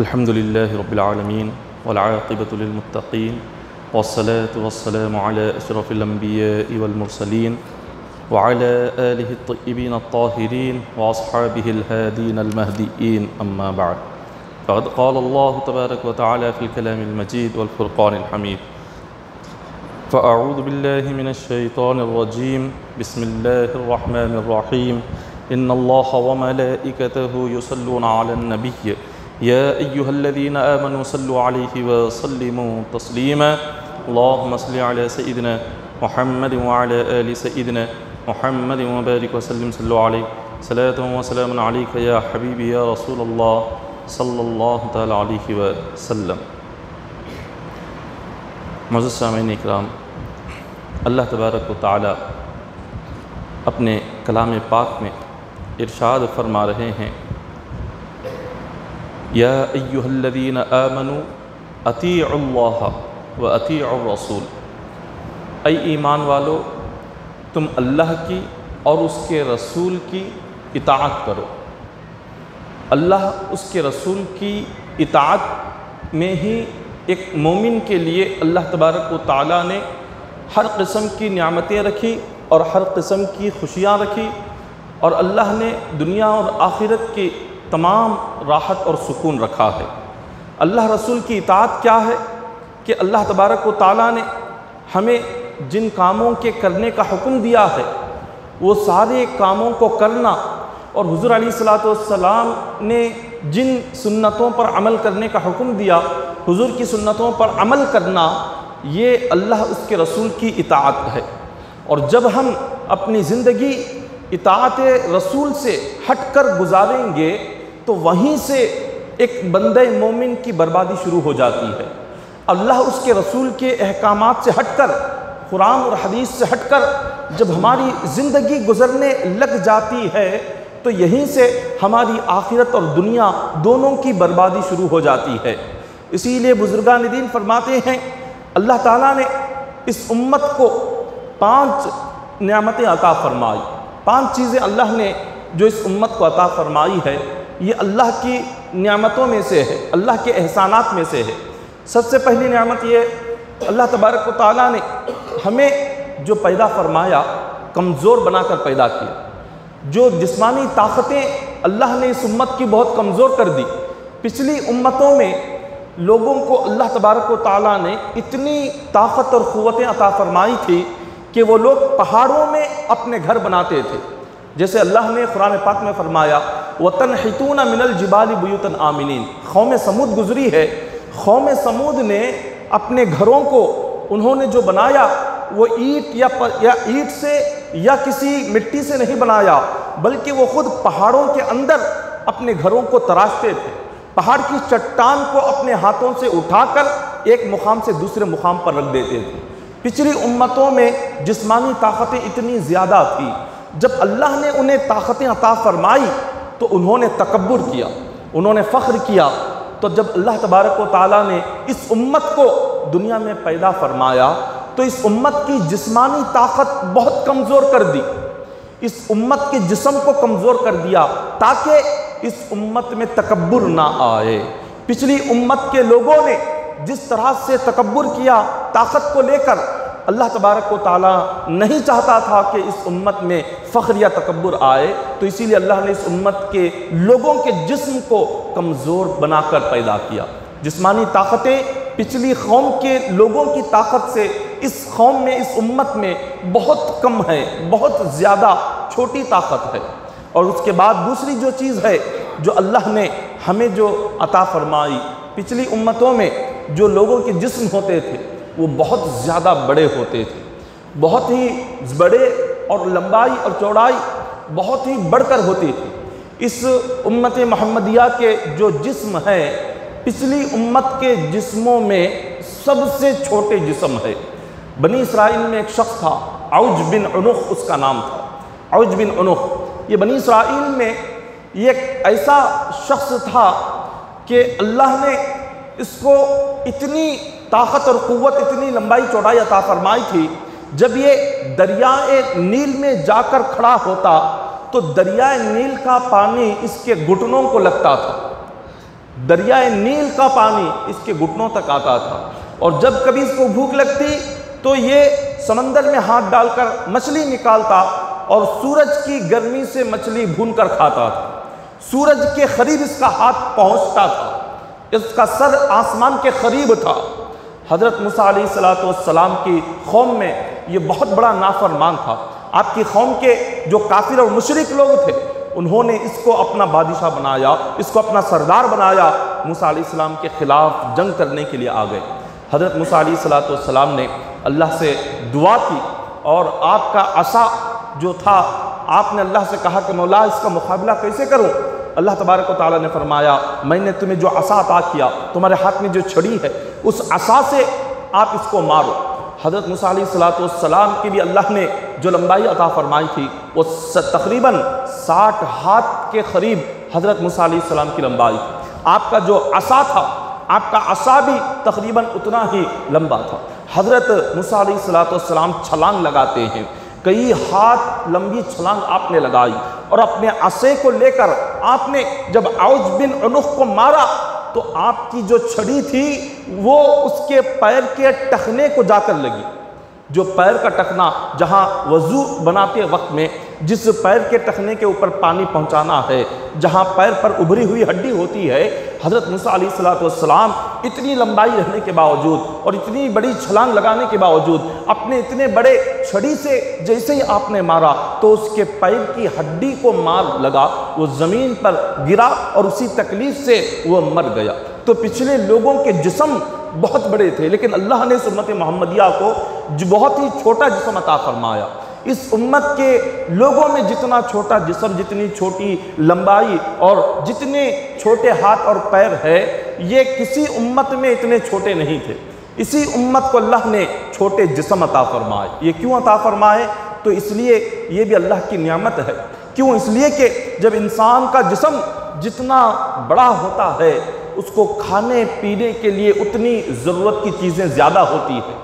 अल्हम्दुलिल्लाहि रब्बिल आलमीन वल आक़िबतु लिल मुत्तक़ीन वस्सलातु वस्सलामु अला अशरफिल अंबियाइ वल मुरसलीन व अला आलिहि अत्तय्यिबीन अत्ताहिरीन व अस्हाबिहिल हादीन अल महदीयीन अम्मा बअद फ़क़द क़ाल अल्लाहु तबारक व तआला फ़िल कलामिल मजीद वल फ़ुरक़ानिल हमीद फ़अऊज़ु बिल्लाहि मिनश शैतानिर रजीम बिस्मिल्लाहिर रहमानिर रहीम इन्नल्लाहा व मलाइकतहु युसल्लूना अलन नबिय्य या अय्युहल्लज़ीना आमनू सल्लु अलैहि व सल्लिमू तस्लीमा अल्लाहुम्मा सल्लि अला सय्यिदिना मुहम्मदिन व अला आलि सय्यिदिना मुहम्मदिन व बारिक व सल्लिम सल्लु अलैहि सलातुन व सलामुन अलैका या हबीबी या रसूलल्लाह सल्लल्लाहु तआला अलैहि व सल्लम। मुअज़्ज़ज़ सामीईन इकराम, अल्लाह तबारक व तआला अपने कलाम पाक में इरशाद फरमा रहे हैं, या अय्युहल्लज़ीना आमनू अतीउल्लाह व अतीउर रसूल। ऐ ईमान वालो, तुम अल्लाह की और उसके रसूल की इताअत करो। अल्लाह उसके रसूल की इताअत में ही एक मोमिन के लिए अल्लाह तबारक व तआला ने हर किस्म की नियामतें रखी और हर किस्म की खुशियाँ रखी, और अल्लाह ने दुनिया और आखिरत की तमाम राहत और सुकून रखा है। अल्लाह रसूल की इताअत क्या है कि अल्लाह तबारक व तआला ने हमें जिन कामों के करने का हुक्म दिया है वो सारे कामों को करना, और हुज़ूर अलैहिस्सलातु वस्सलाम ने जिन सुन्नतों पर अमल करने का हुक्म दिया, हुज़ूर की सुन्नतों पर अमल करना, ये अल्लाह उसके रसूल की इताअत है। और जब हम अपनी ज़िंदगी इताअत रसूल से हट कर गुजारेंगे तो वहीं से एक बंदे मोमिन की बर्बादी शुरू हो जाती है। अल्लाह उसके रसूल के अहकामात से हटकर, कुरान और हदीस से हटकर जब हमारी ज़िंदगी गुजरने लग जाती है तो यहीं से हमारी आखिरत और दुनिया दोनों की बर्बादी शुरू हो जाती है। इसीलिए बुजुर्गान दीन फरमाते हैं, अल्लाह ताला ने इस उम्मत को 5 नियामतें अता फरमाई। 5 चीज़ें अल्लाह ने जो इस उम्मत को अता फरमाई है, ये अल्लाह की नियामतों में से है, अल्लाह के एहसानात में से है। सबसे पहली नियामत ये, अल्लाह तबारक व तआला ने हमें जो पैदा फरमाया, कमज़ोर बनाकर पैदा किया। जो जिस्मानी ताकतें अल्लाह ने इस उम्मत की बहुत कमज़ोर कर दी। पिछली उम्मतों में लोगों को अल्लाह तबारक व तआला ने इतनी ताकत और क़ुव्वतें अता फरमाई थी कि वो लोग पहाड़ों में अपने घर बनाते थे। जैसे अल्लाह ने कुरान पाक में फरमाया, वतनहितूना मिनल जिबाली बुयूतन आमिनीन। कौम समूद गुजरी है, कौम समूद ने अपने घरों को उन्होंने जो बनाया वो ईंट या ईंट से या किसी मिट्टी से नहीं बनाया, बल्कि वो खुद पहाड़ों के अंदर अपने घरों को तराशते थे। पहाड़ की चट्टान को अपने हाथों से उठाकर एक मुकाम से दूसरे मुकाम पर रख देते थे। पिछली उम्मतों में जिस्मानी ताकतें इतनी ज़्यादा थी, जब अल्लाह ने उन्हें ताकतें अता फरमाई तो उन्होंने तकब्बुर किया, उन्होंने फ़ख्र किया। तो जब अल्लाह तबारक व तआला ने इस उम्मत को दुनिया में पैदा फरमाया तो इस उम्मत की जिस्मानी ताकत बहुत कमज़ोर कर दी, इस उम्मत के जिस्म को कमज़ोर कर दिया ताकि इस उम्मत में तकब्बुर ना आए। पिछली उम्मत के लोगों ने जिस तरह से तकब्बुर किया ताकत को लेकर, अल्लाह तबारक व तआला नहीं चाहता था कि इस उम्मत में फ़ख्र या तकब्बुर आए, तो इसीलिए अल्लाह ने इस उम्मत के लोगों के जिस्म को कमज़ोर बनाकर पैदा किया। जिस्मानी ताकतें पिछली कौम के लोगों की ताकत से इस कौम में, इस उम्मत में बहुत कम है, बहुत ज़्यादा छोटी ताकत है। और उसके बाद दूसरी जो चीज़ है जो अल्लाह ने हमें जो अता फरमाई, पिछली उम्मतों में जो लोगों के जिस्म होते थे वो बहुत ज़्यादा बड़े होते थे, बहुत ही बड़े, और लंबाई और चौड़ाई बहुत ही बढ़कर होती थी। इस उम्मत मोहम्मदिया के जो जिस्म है, पिछली उम्मत के जिस्मों में सबसे छोटे जिस्म है। बनी इसराइल में एक शख्स था, औज बिन उनुख उसका नाम था, औज बिन उनुख। ये बनी इसराइल में ये एक ऐसा शख्स था कि अल्लाह ने इसको इतनी ताकत और क़ुव्वत, इतनी लंबाई चौड़ाई अता फरमाई थी, जब ये दरियाए नील में जाकर खड़ा होता तो दरियाए नील का पानी इसके घुटनों को लगता था। दरियाए नील का पानी इसके घुटनों तक आता था, और जब कभी इसको भूख लगती तो ये समंदर में हाथ डालकर मछली निकालता और सूरज की गर्मी से मछली भूनकर खाता था। सूरज के करीब इसका हाथ पहुंचता था, इसका सर आसमान के करीब था। हज़रत मूसा अलैहिस्सलाम की कौम में ये बहुत बड़ा नाफरमान था। आपकी कौम के जो काफिर और मुशरिक लोग थे, उन्होंने इसको अपना बादशाह बनाया, इसको अपना सरदार बनाया। मूसा अलैहिस्सलाम के खिलाफ जंग करने के लिए आ गए। हज़रत मूसा अलैहिस्सलाम ने अल्लाह से दुआ की और आपका असा जो था, आपने अल्लाह से कहा कि मौला इसका मुकाबला कैसे करूं? अल्लाह तबारक व तआला ने फरमाया, मैंने तुम्हें जो असा अता किया, तुम्हारे हाथ में जो छड़ी है, उस असा से आप इसको मारो। हज़रत मूसा अलैहिस्सलाम की भी अल्लाह ने जो लंबाई अता फरमाई थी, वो तकरीबन 60 हाथ के करीब हज़रत मूसा अलैहिस्सलाम की लंबाई थी। आपका जो असा था, आपका असा भी तकरीबन उतना ही लंबा था। हज़रत मूसा अलैहिस्सलाम छलांग लगाते हैं, कई हाथ लंबी छलांग आपने लगाई और अपने असे को लेकर आपने जब औज बिन उनुख को मारा तो आपकी जो छड़ी थी वो उसके पैर के टखने को जाकर लगी। जो पैर का टखना, जहां वजू बनाते वक्त में जिस पैर के टखने के ऊपर पानी पहुंचाना है, जहां पैर पर उभरी हुई हड्डी होती है, हज़रत मूसा अलैहिस्सलाम इतनी लंबाई रहने के बावजूद और इतनी बड़ी छलांग लगाने के बावजूद अपने इतने बड़े छड़ी से जैसे ही आपने मारा तो उसके पैर की हड्डी को मार लगा, वो ज़मीन पर गिरा और उसी तकलीफ से वो मर गया। तो पिछले लोगों के जिस्म बहुत बड़े थे, लेकिन अल्लाह ने इस उम्मत मोहम्मदिया को जो बहुत ही छोटा जिस्म अता फरमाया। इस उम्मत के लोगों में जितना छोटा जिस्म, जितनी छोटी लंबाई और जितने छोटे हाथ और पैर है, ये किसी उम्मत में इतने छोटे नहीं थे। इसी उम्मत को अल्लाह ने छोटे जिस्म अता फरमाए। ये क्यों अता फरमाए? तो इसलिए ये भी अल्लाह की नियामत है। क्यों? इसलिए कि जब इंसान का जिस्म जितना बड़ा होता है, उसको खाने पीने के लिए उतनी ज़रूरत की चीज़ें ज़्यादा होती है,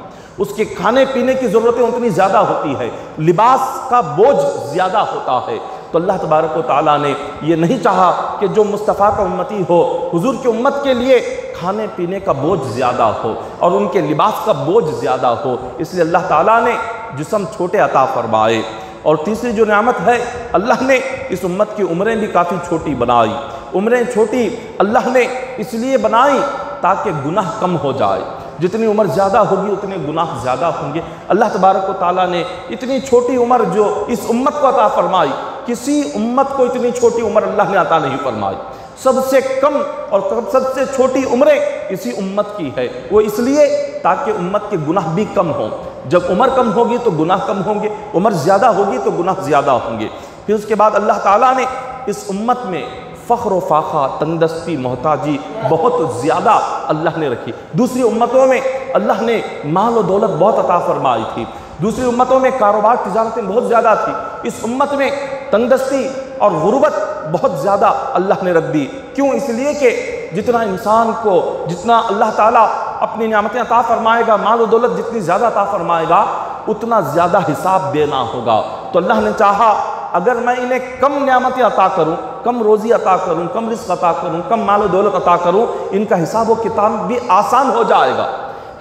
उसके खाने पीने की ज़रूरतें उतनी ज़्यादा होती है, लिबास का बोझ ज़्यादा होता है। तो अल्लाह तबारक व तआला ने ये नहीं चाहा कि जो मुस्तफ़ा का उम्मती हो, हुजूर की उम्मत के लिए खाने पीने का बोझ ज़्यादा हो और उनके लिबास का बोझ ज़्यादा हो, इसलिए अल्लाह ताला ने जिस्म छोटे अता फरमाए। और तीसरी जो नेमत है, अल्लाह ने इस उम्मत की उम्रें भी काफ़ी छोटी बनाई। उम्रें छोटी अल्लाह ने इसलिए बनाई ताकि गुनाह कम हो जाए। जितनी उम्र ज़्यादा होगी उतने गुनाह ज़्यादा होंगे। अल्लाह तबारक व तआला ने इतनी छोटी उम्र जो इस उम्मत को अता फरमाई, किसी उम्मत को इतनी छोटी उम्र अल्लाह ने अता नहीं फरमाई। सबसे कम और सबसे छोटी उम्रें इसी उम्मत की है। वो इसलिए ताकि उम्मत के गुनाह भी कम हों। जब उम्र कम होगी तो गुनाह कम होंगे, उम्र ज़्यादा होगी तो गुनाह ज़्यादा होंगे। फिर उसके बाद अल्लाह ताला ने इस उम्मत में फ़ख्र व फाखा, तंदस्ती, मोहताजी बहुत ज़्यादा अल्लाह ने रखी। दूसरी उम्मतों में अल्लाह ने माल और दौलत बहुत अता फरमाई थी। दूसरी उम्मतों में कारोबार तिजारतें बहुत ज़्यादा थी। इस उम्मत में तंदस्ती और गुर्बत बहुत ज़्यादा अल्लाह ने रख दी। क्यों? इसलिए कि जितना इंसान को, जितना अल्लाह ताला अपनी नियामतें अता फरमाएगा, माल और दौलत जितनी ज़्यादा अता फरमाएगा, उतना ज़्यादा हिसाब देना होगा। तो अल्लाह ने चाहा अगर मैं इन्हें कम नियामतें अता करूं, कम रोज़ी अता करूं, कम रिस्क अता करूं, कम माल और दौलत अता करूं, इनका हिसाब व किताब भी आसान हो जाएगा,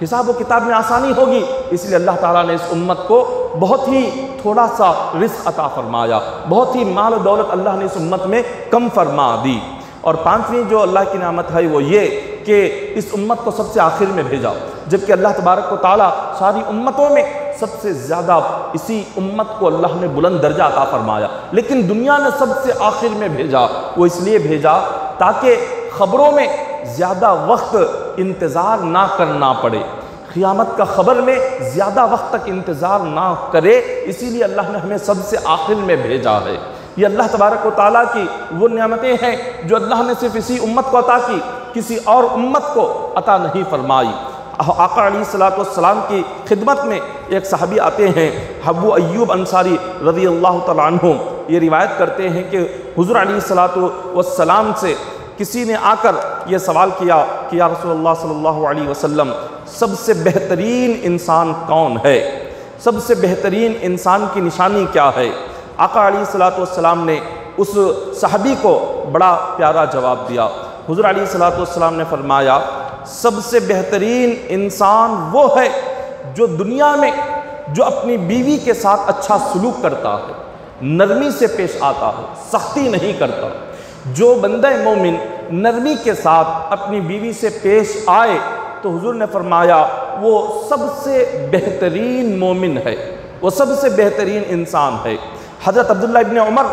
हिसाब व किताब में आसानी होगी। इसलिए अल्लाह ताला ने इस उम्मत को बहुत ही थोड़ा सा रिस्क अता फरमाया, बहुत ही माल और दौलत अल्लाह ने इस उम्मत में कम फरमा दी। और पांचवी जो अल्लाह की नियामत है वो ये कि इस उम्मत को सबसे आखिर में भेजा, जबकि अल्लाह तबारक व तआला सारी उम्मतों में सबसे ज़्यादा इसी उम्मत को अल्लाह ने बुलंद दर्जा अता फरमाया, लेकिन दुनिया ने सबसे आखिर में भेजा। वो इसलिए भेजा ताकि ख़बरों में ज़्यादा वक्त इंतज़ार ना करना पड़े, क़ियामत का ख़बर में ज़्यादा वक्त तक इंतज़ार ना करे, इसीलिए अल्लाह ने हमें सबसे आखिर में भेजा है। ये अल्लाह तबारक व तआला की वो नियामतें हैं जो अल्लाह ने सिर्फ इसी उम्मत को अता की, किसी और उम्मत को अता नहीं फरमाई। आका अलैहिस्सलाम की खिदमत में एक सहाबी आते हैं, अबू अय्यूब अंसारी रज़ी अल्लाह तआला अन्हु, ये रिवायत करते हैं कि हुज़ूर अलैहिस्सलाम से किसी ने आकर ये सवाल किया कि या रसूलल्लाह सल्लल्लाहु अलैहि वसल्लम, सबसे बेहतरीन इंसान कौन है? सबसे बेहतरीन इंसान की निशानी क्या है? आका अलैहिस्सलाम ने उस सहाबी को बड़ा प्यारा जवाब दिया। हुज़ूर अलैहिस्सलातु वस्सलाम ने फरमाया, सबसे बेहतरीन इंसान वो है जो दुनिया में जो अपनी बीवी के साथ अच्छा सलूक करता है, नरमी से पेश आता है, सख्ती नहीं करता। जो बंदा मोमिन नरमी के साथ अपनी बीवी से पेश आए तो हुजूर ने फरमाया वो सबसे बेहतरीन मोमिन है, वो सबसे बेहतरीन इंसान है। हज़रत अब्दुल्ला इब्न उमर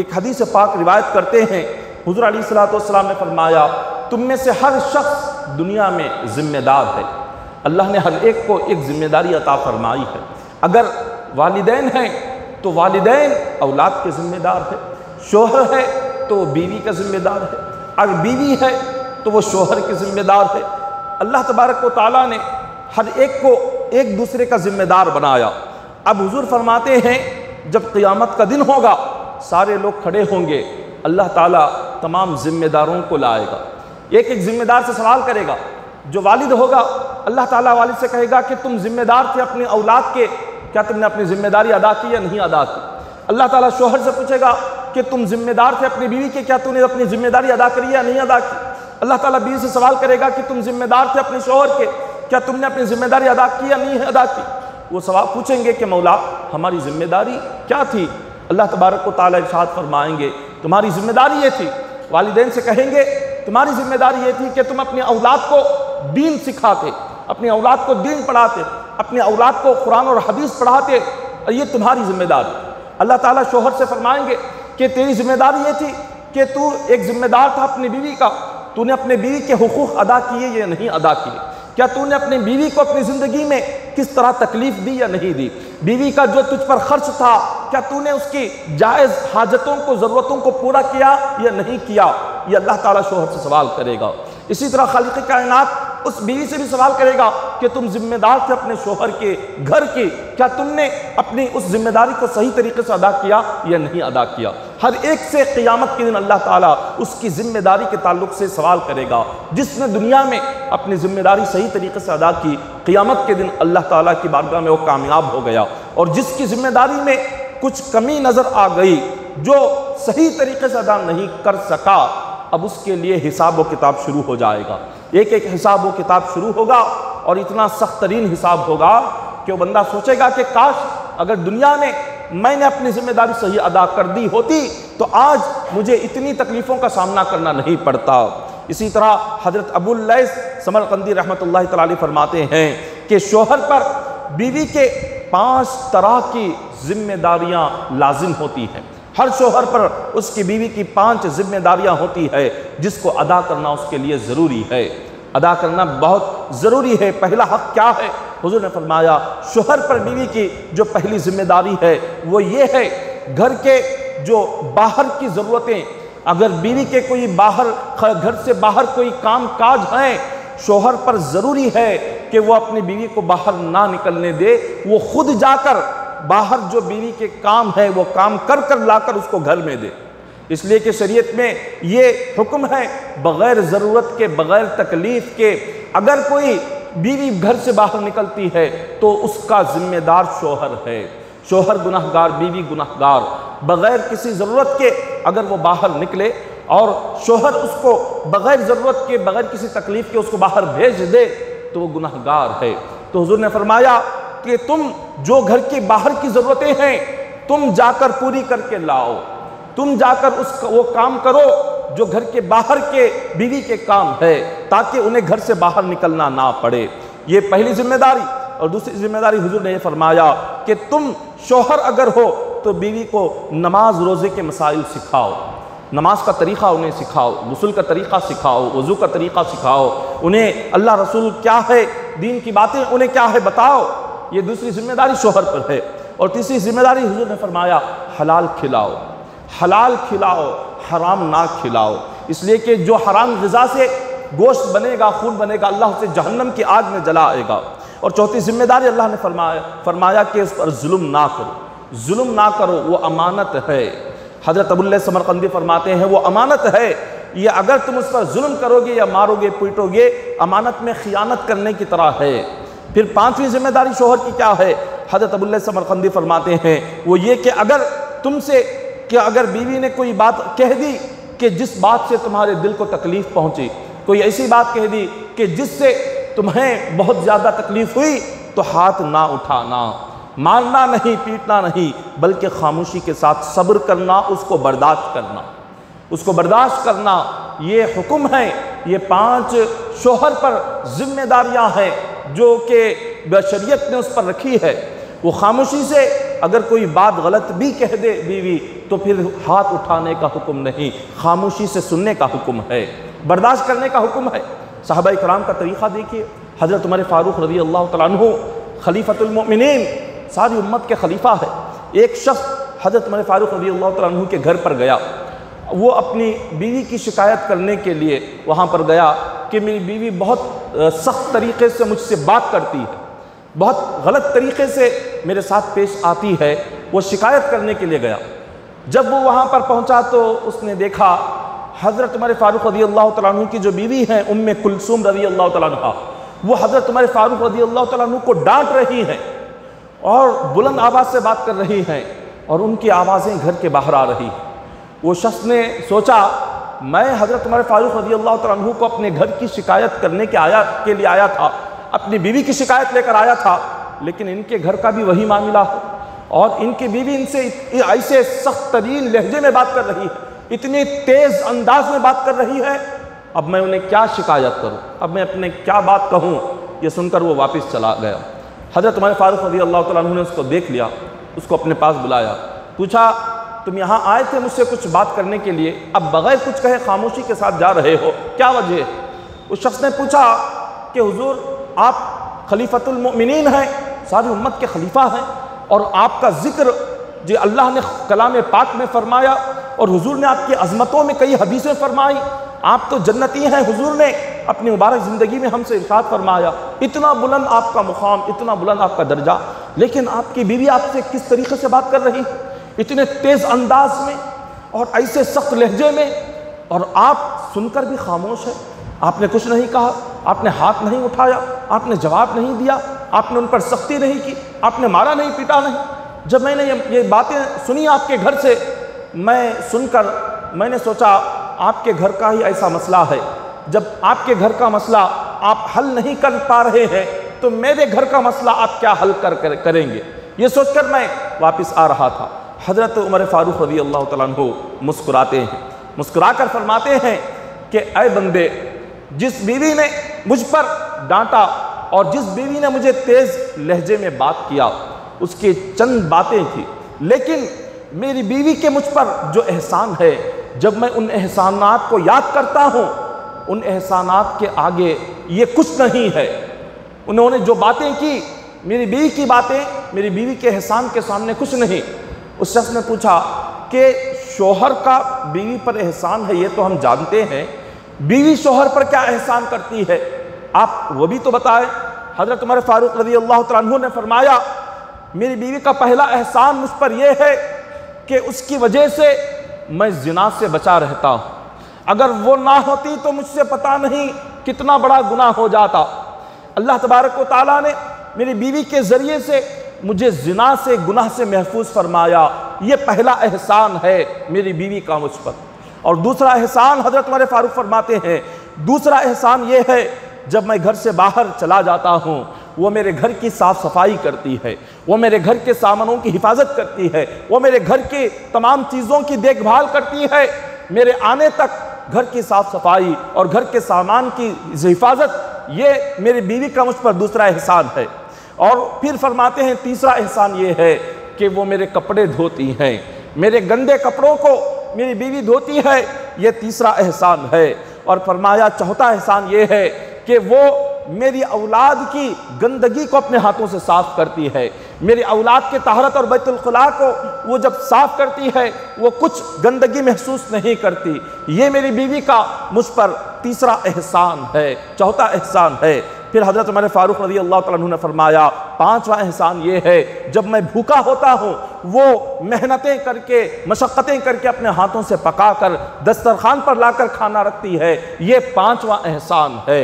एक हदीस पाक रिवायत करते हैं, हुजूर अलैहिस्सलातु वस्सलाम ने फरमाया, तुम में से हर शख्स दुनिया में ज़िम्मेदार है। अल्लाह ने हर एक को एक ज़िम्मेदारी अता फरमाई है। अगर वालिदैन हैं तो वालिदैन औलाद के ज़िम्मेदार है, शोहर है तो बीवी का ज़िम्मेदार है, अगर बीवी है तो वो शोहर के ज़िम्मेदार है। अल्लाह तबारक व तआला ने हर एक को एक दूसरे का ज़िम्मेदार बनाया। अब हुजूर फरमाते हैं जब क़यामत का दिन होगा, सारे लोग खड़े होंगे, अल्लाह ताला तमाम ज़िम्मेदारों को लाएगा, एक एक ज़िम्मेदार से सवाल करेगा। जो वालिद होगा, अल्लाह ताला वालिद से कहेगा कि तुम ज़िम्मेदार थे अपनी औलाद के, क्या तुमने अपनी ज़िम्मेदारी अदा की या नहीं अदा की। अल्लाह ताला शोहर से पूछेगा कि तुम ज़िम्मेदार थे अपनी बीवी के, क्या तूने अपनी ज़िम्मेदारी अदा करी या नहीं अदा की। अल्लाह ताला बीवी से सवाल करेगा कि तुम ज़िम्मेदार थे अपने शोहर के, क्या तुमने अपनी ज़िम्मेदारी अदा की या नहीं अदा की। वो सवाल पूछेंगे कि मौला हमारी ज़िम्मेदारी क्या थी। अल्लाह तबारक व तआला इरशाद फरमाएंगे तुम्हारी ज़िम्मेदारी ये थी। वालिदैन से कहेंगे तुम्हारी ज़िम्मेदारी ये थी कि तुम अपनी औलाद को दीन सिखाते, अपनी औलाद को दीन पढ़ाते, अपनी औलाद को कुरान और हदीस पढ़ाते, और ये तुम्हारी ज़िम्मेदारी। अल्लाह ताला शोहर से फरमाएंगे कि तेरी ज़िम्मेदारी ये थी कि तू एक ज़िम्मेदार था अपनी बीवी का, तूने अपने बीवी के हुकूक अदा किए या नहीं अदा किए। क्या तूने अपनी बीवी को अपनी ज़िंदगी में किस तरह तकलीफ़ दी या नहीं दी। बीवी का जो तुझ पर खर्च था, क्या तूने उसकी जायज़ हाजतों को, ज़रूरतों को पूरा किया या नहीं किया। ये अल्लाह ताला शोहर से सवाल करेगा। इसी तरह खालिक़ कायनात उस बीवी से भी सवाल करेगा कि तुम ज़िम्मेदार थे अपने शोहर के घर की, क्या तुमने अपनी उस ज़िम्मेदारी को सही तरीके से अदा किया या नहीं अदा किया। हर एक से क़यामत के दिन अल्लाह ताला उसकी ज़िम्मेदारी के ताल्लुक़ से सवाल करेगा। जिसने दुनिया में अपनी ज़िम्मेदारी सही तरीके से अदा की, क़यामत के दिन अल्लाह ताला की बारगाह में वो कामयाब हो गया। और जिसकी ज़िम्मेदारी में कुछ कमी नज़र आ गई, जो सही तरीके से अदा नहीं कर सका, अब उसके लिए हिसाब व किताब शुरू हो जाएगा। एक एक हिसाब व किताब शुरू होगा और इतना सख्त तरीन हिसाब होगा कि वो बंदा सोचेगा कि काश अगर दुनिया में मैंने अपनी ज़िम्मेदारी सही अदा कर दी होती तो आज मुझे इतनी तकलीफ़ों का सामना करना नहीं पड़ता। इसी तरह हज़रत अबू लैस समरकंदी रहमतुल्लाह तआला अलैह फरमाते हैं कि शोहर पर बीवी के 5 तरह की ज़िम्मेदारियाँ लाजिम होती हैं। हर शोहर पर उसकी बीवी की 5 ज़िम्मेदारियाँ होती है जिसको अदा करना उसके लिए ज़रूरी है, अदा करना बहुत ज़रूरी है। पहला हक़ क्या है? हुज़ूर ने फरमाया शोहर पर बीवी की जो पहली ज़िम्मेदारी है वो ये है, घर के जो बाहर की ज़रूरतें, अगर बीवी के कोई बाहर घर से बाहर कोई काम काज हैं, शोहर पर ज़रूरी है कि वो अपनी बीवी को बाहर ना निकलने दे, वो खुद जाकर बाहर जो बीवी के काम है वो काम कर कर लाकर उसको घर में दे। इसलिए कि शरीयत में ये हुक्म है बग़ैर ज़रूरत के, बग़ैर तकलीफ़ के अगर कोई बीवी घर से बाहर निकलती है तो उसका ज़िम्मेदार शोहर है। शोहर गुनाहगार, बीवी गुनाहगार। बग़ैर किसी ज़रूरत के अगर वो बाहर निकले और शोहर उसको बग़ैर ज़रूरत के, बग़ैर किसी तकलीफ़ के उसको बाहर भेज दे तो वो गुनाहगार है। तो हुज़ूर ने फरमाया कि तुम जो घर के बाहर की ज़रूरतें हैं तुम जाकर पूरी करके लाओ, तुम जाकर वो काम करो जो घर के बाहर के बीवी के काम है, ताकि उन्हें घर से बाहर निकलना ना पड़े। ये पहली जिम्मेदारी। और दूसरी जिम्मेदारी हुजूर ने ये फरमाया कि तुम शोहर अगर हो तो बीवी को नमाज रोज़े के मसाइल सिखाओ, नमाज का तरीक़ा उन्हें सिखाओ, गुस्ल का तरीक़ा सिखाओ, वज़ू का तरीक़ा सिखाओ, उन्हें अल्लाह रसूल क्या है, दीन की बातें उन्हें क्या है बताओ। ये दूसरी जिम्मेदारी शोहर पर है। और तीसरी जिम्मेदारी हुजूर ने फरमाया हलाल खिलाओ, हलाल खिलाओ, हराम ना खिलाओ। इसलिए कि जो हराम ग़िज़ा से गोश्त बनेगा, खून बनेगा, अल्लाह उसे जहन्नम की आग में जलाएगा। और चौथी जिम्मेदारी अल्लाह ने फरमाया कि उस पर जुल्म ना करो, जुल्म ना करो, वो अमानत है। हज़रत अबू लैस समरकंदी फरमाते हैं वो अमानत है, ये अगर तुम उस पर जुल्म करोगे या मारोगे पीटोगे, अमानत में खियानत करने की तरह है। फिर पांचवी जिम्मेदारी शोहर की क्या है? हज़रत अबू लैस समरकंदी फरमाते हैं वो ये कि अगर तुमसे कि अगर बीवी ने कोई बात कह दी कि जिस बात से तुम्हारे दिल को तकलीफ़ पहुँची, कोई ऐसी बात कह दी कि जिससे तुम्हें बहुत ज़्यादा तकलीफ़ हुई, तो हाथ ना उठाना, मारना नहीं, पीटना नहीं, बल्कि खामोशी के साथ सब्र करना, उसको बर्दाश्त करना, उसको बर्दाश्त करना। ये हुक्म है, ये 5 शोहर पर जिम्मेदारियां हैं जो कि शरीयत ने उस पर रखी है। वो खामोशी से अगर कोई बात गलत भी कह दे बीवी, तो फिर हाथ उठाने का हुक्म नहीं, खामोशी से सुनने का हुक्म है, बर्दाश्त करने का हुक्म है। सहाबाए कराम का तरीक़ा देखिए। हज़रत उमर फ़ारूक रज़ी अल्लाह तआला अन्हु खलीफतुल मोमिनीन, सारी उम्मत के खलीफा है। एक शख्स हज़रत उमर फ़ारूक रज़ी अल्लाह तआला अन्हु के घर पर गया। वो अपनी बीवी की शिकायत करने के लिए वहाँ पर गया कि मेरी बीवी बहुत सख्त तरीक़े से मुझसे बात करती है, बहुत गलत तरीक़े से मेरे साथ पेश आती है। वो शिकायत करने के लिए गया। जब वो वहाँ पर पहुँचा तो उसने देखा हज़रत उमर फ़ारूक रज़ी अल्लाह तआला अन्हु की जो बीवी हैं उम्मे कुलसूम रज़ी अल्लाह तआला अन्हा, वो हज़रत उमर फ़ारूक रज़ी अल्लाह तआला अन्हु को डांट रही हैं और बुलंद आवाज़ से बात कर रही हैं और उनकी आवाज़ें घर के बाहर आ रही हैं। वो शख्स ने सोचा, मैं हज़रत उमर फ़ारूक रज़ी अल्लाह तआला अन्हु को अपने घर की शिकायत करने के लिए आया था, अपनी बीवी की शिकायत लेकर आया था, लेकिन इनके घर का भी वही मामला है और इनकी बीवी इनसे ऐसे सख्त तरीन लहजे में बात कर रही है, इतनी तेज़ अंदाज में बात कर रही है। अब मैं उन्हें क्या शिकायत करूं, अब मैं अपने क्या बात कहूं। ये सुनकर वो वापस चला गया। हज़रत उमर फ़ारूक रज़ी अल्लाह तआला अन्हु ने उसको देख लिया, उसको अपने पास बुलाया, पूछा, तुम यहाँ आए थे मुझसे कुछ बात करने के लिए, अब बग़ैर कुछ कहे खामोशी के साथ जा रहे हो, क्या वजह है? उस शख्स ने पूछा कि हुज़ूर, आप खलीफतुल मोमिनीन हैं, सारी उम्मत के खलीफा हैं और आपका ज़िक्र जो अल्लाह ने कलाम पाक में फ़रमाया और हुज़ूर ने आपकी अज़मतों में कई हदीसें फ़रमाई, आप तो जन्नती हैं, हुज़ूर ने अपनी मुबारक ज़िंदगी में हमसे इरशाद फरमाया, इतना बुलंद आपका मुकाम, इतना बुलंद आपका दर्जा, लेकिन आपकी बीवी आपसे किस तरीक़े से बात कर रही है, इतने तेज़ अंदाज में और ऐसे सख्त लहजे में, और आप सुनकर भी खामोश है। आपने कुछ नहीं कहा, आपने हाथ नहीं उठाया, आपने जवाब नहीं दिया, आपने उन पर सख्ती नहीं की, आपने मारा नहीं, पीटा नहीं। जब मैंने ये बातें सुनी आपके घर से, मैं सुनकर मैंने सोचा आपके घर का ही ऐसा मसला है। जब आपके घर का मसला आप हल नहीं कर पा रहे हैं, तो मेरे घर का मसला आप क्या हल करेंगे। ये सोचकर मैं वापस आ रहा था। हज़रत उमर फ़ारूक रज़ी अल्लाह तआला अन्हु मुस्कुराते हैं, मुस्कुराकर फरमाते हैं कि ऐ बंदे, जिस बीवी ने मुझ पर डांटा और जिस बीवी ने मुझे तेज़ लहजे में बात किया, उसकी चंद बातें थी, लेकिन मेरी बीवी के मुझ पर जो एहसान है, जब मैं उन एहसानात को याद करता हूँ, उन एहसानात के आगे ये कुछ नहीं है। उन्होंने जो बातें की, मेरी बीवी की बातें, मेरी बीवी के एहसान के सामने कुछ नहीं। उस शख्स ने पूछा कि शोहर का बीवी पर एहसान है, ये तो हम जानते हैं, बीवी शोहर पर क्या एहसान करती है, आप वो भी तो बताएं। हज़रत उमर फ़ारूक रज़ी अल्लाह तआला अन्हु ने फरमाया, मेरी बीवी का पहला एहसान मुझ पर यह है कि उसकी वजह से मैं ज़िना से बचा रहता हूँ। अगर वो ना होती तो मुझसे पता नहीं कितना बड़ा गुनाह हो जाता। अल्लाह तबारक व तआला ने मेरी बीवी के ज़रिए से मुझे ज़िना से, गुनाह से महफूज फरमाया। ये पहला एहसान है मेरी बीवी का मुझ पर। और दूसरा एहसान हज़रत उमर फ़ारूक फरमाते हैं, दूसरा एहसान ये है, जब मैं घर से बाहर चला जाता हूँ, वो मेरे घर की साफ़ सफाई करती है, वो मेरे घर के सामानों की हिफाजत करती है, वो मेरे घर की तमाम चीज़ों की देखभाल करती है। मेरे आने तक घर की साफ़ सफाई और घर के सामान की हिफाजत, ये मेरी बीवी का मुझ पर दूसरा एहसान है। और फिर फरमाते हैं, तीसरा एहसान ये है कि वो मेरे कपड़े धोती हैं, मेरे गंदे कपड़ों को मेरी बीवी धोती है, ये तीसरा एहसान है। और फरमाया, चौथा एहसान ये है कि वो मेरी औलाद की गंदगी को अपने हाथों से साफ़ करती है। मेरी औलाद के तहरत और बैतुल खुला को वो जब साफ़ करती है, वो कुछ गंदगी महसूस नहीं करती। ये मेरी बीवी का मुझ पर तीसरा एहसान है, चौथा एहसान है। फिर हज़रत उमर फ़ारूक रज़ी अल्लाह तआला अन्हु ने फरमाया, पाँचवा एहसान ये है, जब मैं भूखा होता हूँ, वो मेहनतें करके, मशक्क़तें करके अपने हाथों से पका कर दस्तरखान पर लाकर खाना रखती है। ये पाँचवा एहसान है।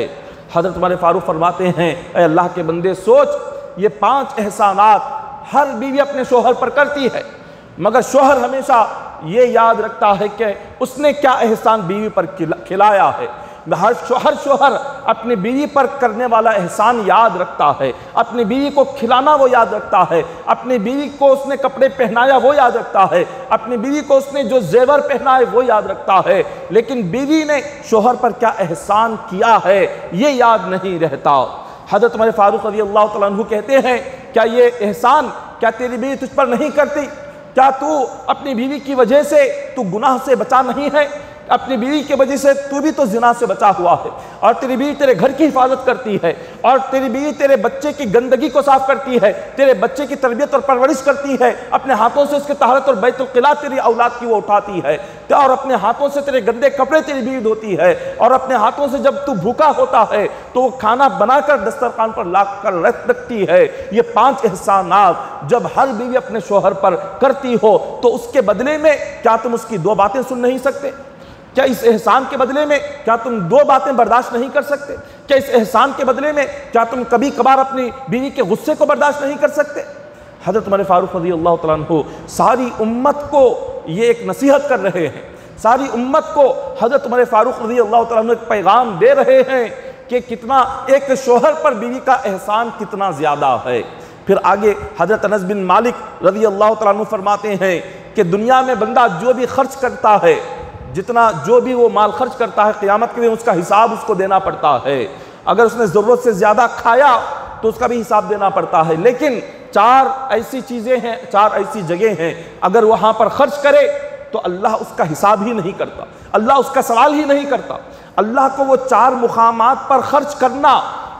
हज़रत उमर फ़ारूक फरमाते हैं, ऐ अल्लाह के बंदे, सोच, ये 5 एहसानात हर बीवी अपने शोहर पर करती है, मगर शोहर हमेशा ये याद रखता है कि उसने क्या एहसान बीवी पर खिलाया है। हर शोहर अपनी बीवी पर करने वाला एहसान याद रखता है, अपनी बीवी को खिलाना वो याद रखता है, अपनी बीवी को उसने कपड़े पहनाया वो याद रखता है, अपनी बीवी को उसने जो जेवर पहनाए वो याद रखता है, लेकिन बीवी ने शोहर पर क्या एहसान किया है ये याद नहीं रहता। हज़रत उमर फारूक रज़ियल्लाहु तआला अन्हु कहते हैं, क्या ये एहसान क्या तेरी बीवी तुझ पर नहीं करती? क्या तू अपनी बीवी की वजह से तू गुनाह से बचा नहीं है? अपनी बीवी की वजह से तू भी तो जिना से बचा हुआ है, और तेरी बीवी तेरे घर की हिफाजत करती है, और तेरी बीवी तेरे बच्चे की गंदगी को साफ करती है, तेरे बच्चे की तरबियत और परवरिश करती है, अपने हाथों से उसके तहरत और बैतुल क़िला तेरी औलाद की वो उठाती है, और अपने हाथों से तेरे गंदे कपड़े तेरी बीवी धोती है, और अपने हाथों से जब तू भूखा होता है तो वो खाना बनाकर दस्तरखान पर ला कर रखती है। ये 5 एहसानात जब हर बीवी अपने शोहर पर करती हो तो उसके बदले में क्या तुम उसकी 2 बातें सुन नहीं सकते? क्या इस एहसान के बदले में क्या तुम 2 बातें बर्दाश्त नहीं कर सकते? क्या इस एहसान के बदले में क्या तुम कभी कभार अपनी बीवी के गुस्से को बर्दाश्त नहीं कर सकते? हज़रत उमर फारूक रज़ियल्लाहु तआला अन्हु सारी उम्मत को ये एक नसीहत कर रहे हैं, सारी उम्मत को हज़रत उमर फारूक रज़ियल्लाहु तआला अन्हु एक पैगाम दे रहे हैं कि कितना एक शोहर पर बीवी का एहसान कितना ज़्यादा है। फिर आगे हज़रत अनस बिन मालिक रज़ियल्लाहु तआला अन्हु फरमाते हैं कि दुनिया में बंदा जो भी खर्च करता है, जितना जो भी वो माल खर्च करता है, क़यामत के दिन उसका हिसाब उसको देना पड़ता है। अगर उसने ज़रूरत से ज़्यादा खाया तो उसका भी हिसाब देना पड़ता है, लेकिन 4 ऐसी चीज़ें हैं, 4 ऐसी जगह हैं, अगर वहाँ पर खर्च करे तो अल्लाह उसका हिसाब ही नहीं करता, अल्लाह उसका सवाल ही नहीं करता। अल्लाह को वो 4 मुकामात पर खर्च करना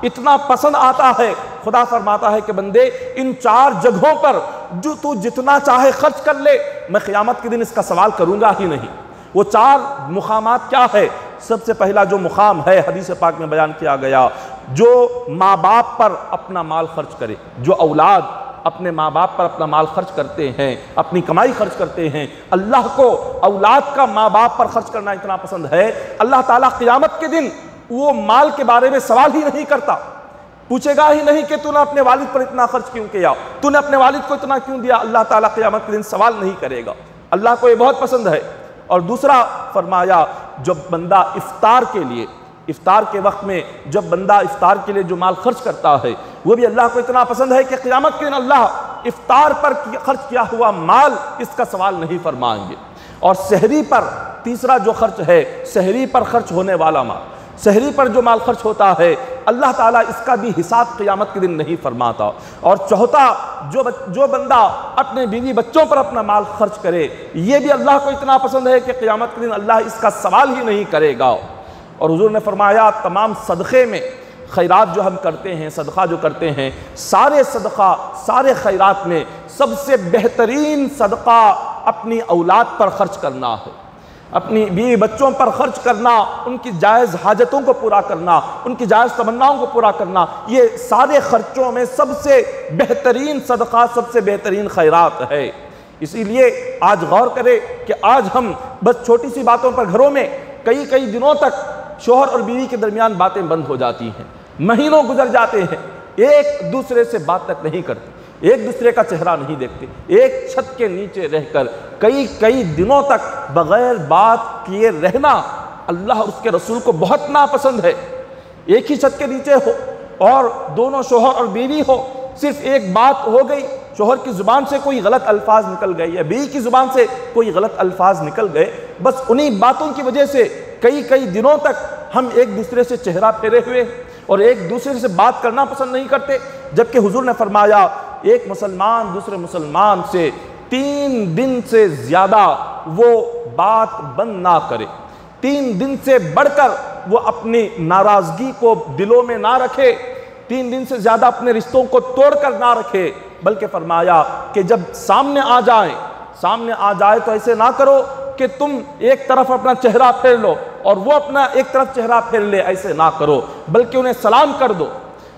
इतना पसंद आता है, खुदा फरमाता है कि बंदे इन 4 जगहों पर जो तू जितना चाहे खर्च कर ले, मैं क़यामत के दिन इसका सवाल करूँगा ही नहीं। वो 4 मुकामात क्या है? सबसे पहला जो मुकाम है हदीस पाक में बयान किया गया, जो माँ बाप पर अपना माल खर्च करे, जो औलाद अपने माँ बाप पर अपना माल खर्च करते हैं, अपनी कमाई खर्च करते हैं, अल्लाह को औलाद का माँ बाप पर खर्च करना इतना पसंद है, अल्लाह ताला क़यामत के दिन वो माल के बारे में सवाल ही नहीं करता, पूछेगा ही नहीं कि तूने अपने वालिद पर इतना खर्च क्यों किया, तूने अपने वालिद को इतना क्यों दिया। अल्लाह ताला क़यामत के दिन सवाल नहीं करेगा, अल्लाह को ये बहुत पसंद है। और दूसरा फरमाया, जब बंदा इफ्तार के लिए, इफ्तार के वक्त में जब बंदा इफ्तार के लिए जो माल खर्च करता है वो भी अल्लाह को इतना पसंद है कि क़यामत के दिन अल्लाह इफ्तार पर खर्च किया हुआ माल इसका सवाल नहीं फरमाएंगे। और सहरी पर तीसरा जो खर्च है, सहरी पर खर्च होने वाला माल, सहरी पर जो माल खर्च होता है अल्लाह ताला इसका भी हिसाब क़यामत के दिन नहीं फरमाता। और चौथा, जो बंदा अपने बीवी बच्चों पर अपना माल खर्च करे, ये भी अल्लाह को इतना पसंद है कि क़यामत के दिन अल्लाह इसका सवाल ही नहीं करेगा। और हुज़ूर ने फरमाया, तमाम सदक़े में खैरात जो हम करते हैं, सदक़ा जो करते हैं, सारे सदक़ा सारे खैरात में सबसे बेहतरीन सदक़ा अपनी औलाद पर खर्च करना है, अपनी बीवी बच्चों पर खर्च करना, उनकी जायज़ हाजतों को पूरा करना, उनकी जायज़ तमन्नाओं को पूरा करना, ये सारे खर्चों में सबसे बेहतरीन सदक़ा, सबसे बेहतरीन खैरात है। इसीलिए आज गौर करें कि आज हम बस छोटी सी बातों पर घरों में कई दिनों तक शोहर और बीवी के दरमियान बातें बंद हो जाती हैं, महीनों गुजर जाते हैं, एक दूसरे से बात तक नहीं करते, एक दूसरे का चेहरा नहीं देखते, एक छत के नीचे रहकर कई दिनों तक बगैर बात किए रहना अल्लाह और उसके रसूल को बहुत नापसंद है। एक ही छत के नीचे हो और दोनों शोहर और बीवी हो, सिर्फ एक बात हो गई, शोहर की ज़ुबान से कोई गलत अल्फाज निकल गए या बीवी की ज़ुबान से कोई गलत अल्फाज निकल गए, बस उन्हीं बातों की वजह से कई दिनों तक हम एक दूसरे से चेहरा फेरे हुए और एक दूसरे से बात करना पसंद नहीं करते। जबकि हुजूर ने फरमाया, एक मुसलमान दूसरे मुसलमान से 3 दिन से ज़्यादा वो बात बंद ना करे, 3 दिन से बढ़कर वो अपनी नाराज़गी को दिलों में ना रखे, 3 दिन से ज़्यादा अपने रिश्तों को तोड़ कर ना रखे, बल्कि फरमाया कि जब सामने आ जाए तो ऐसे ना करो कि तुम एक तरफ अपना चेहरा फेर लो और वो अपना एक तरफ चेहरा फेर ले, ऐसे ना करो, बल्कि उन्हें सलाम कर दो।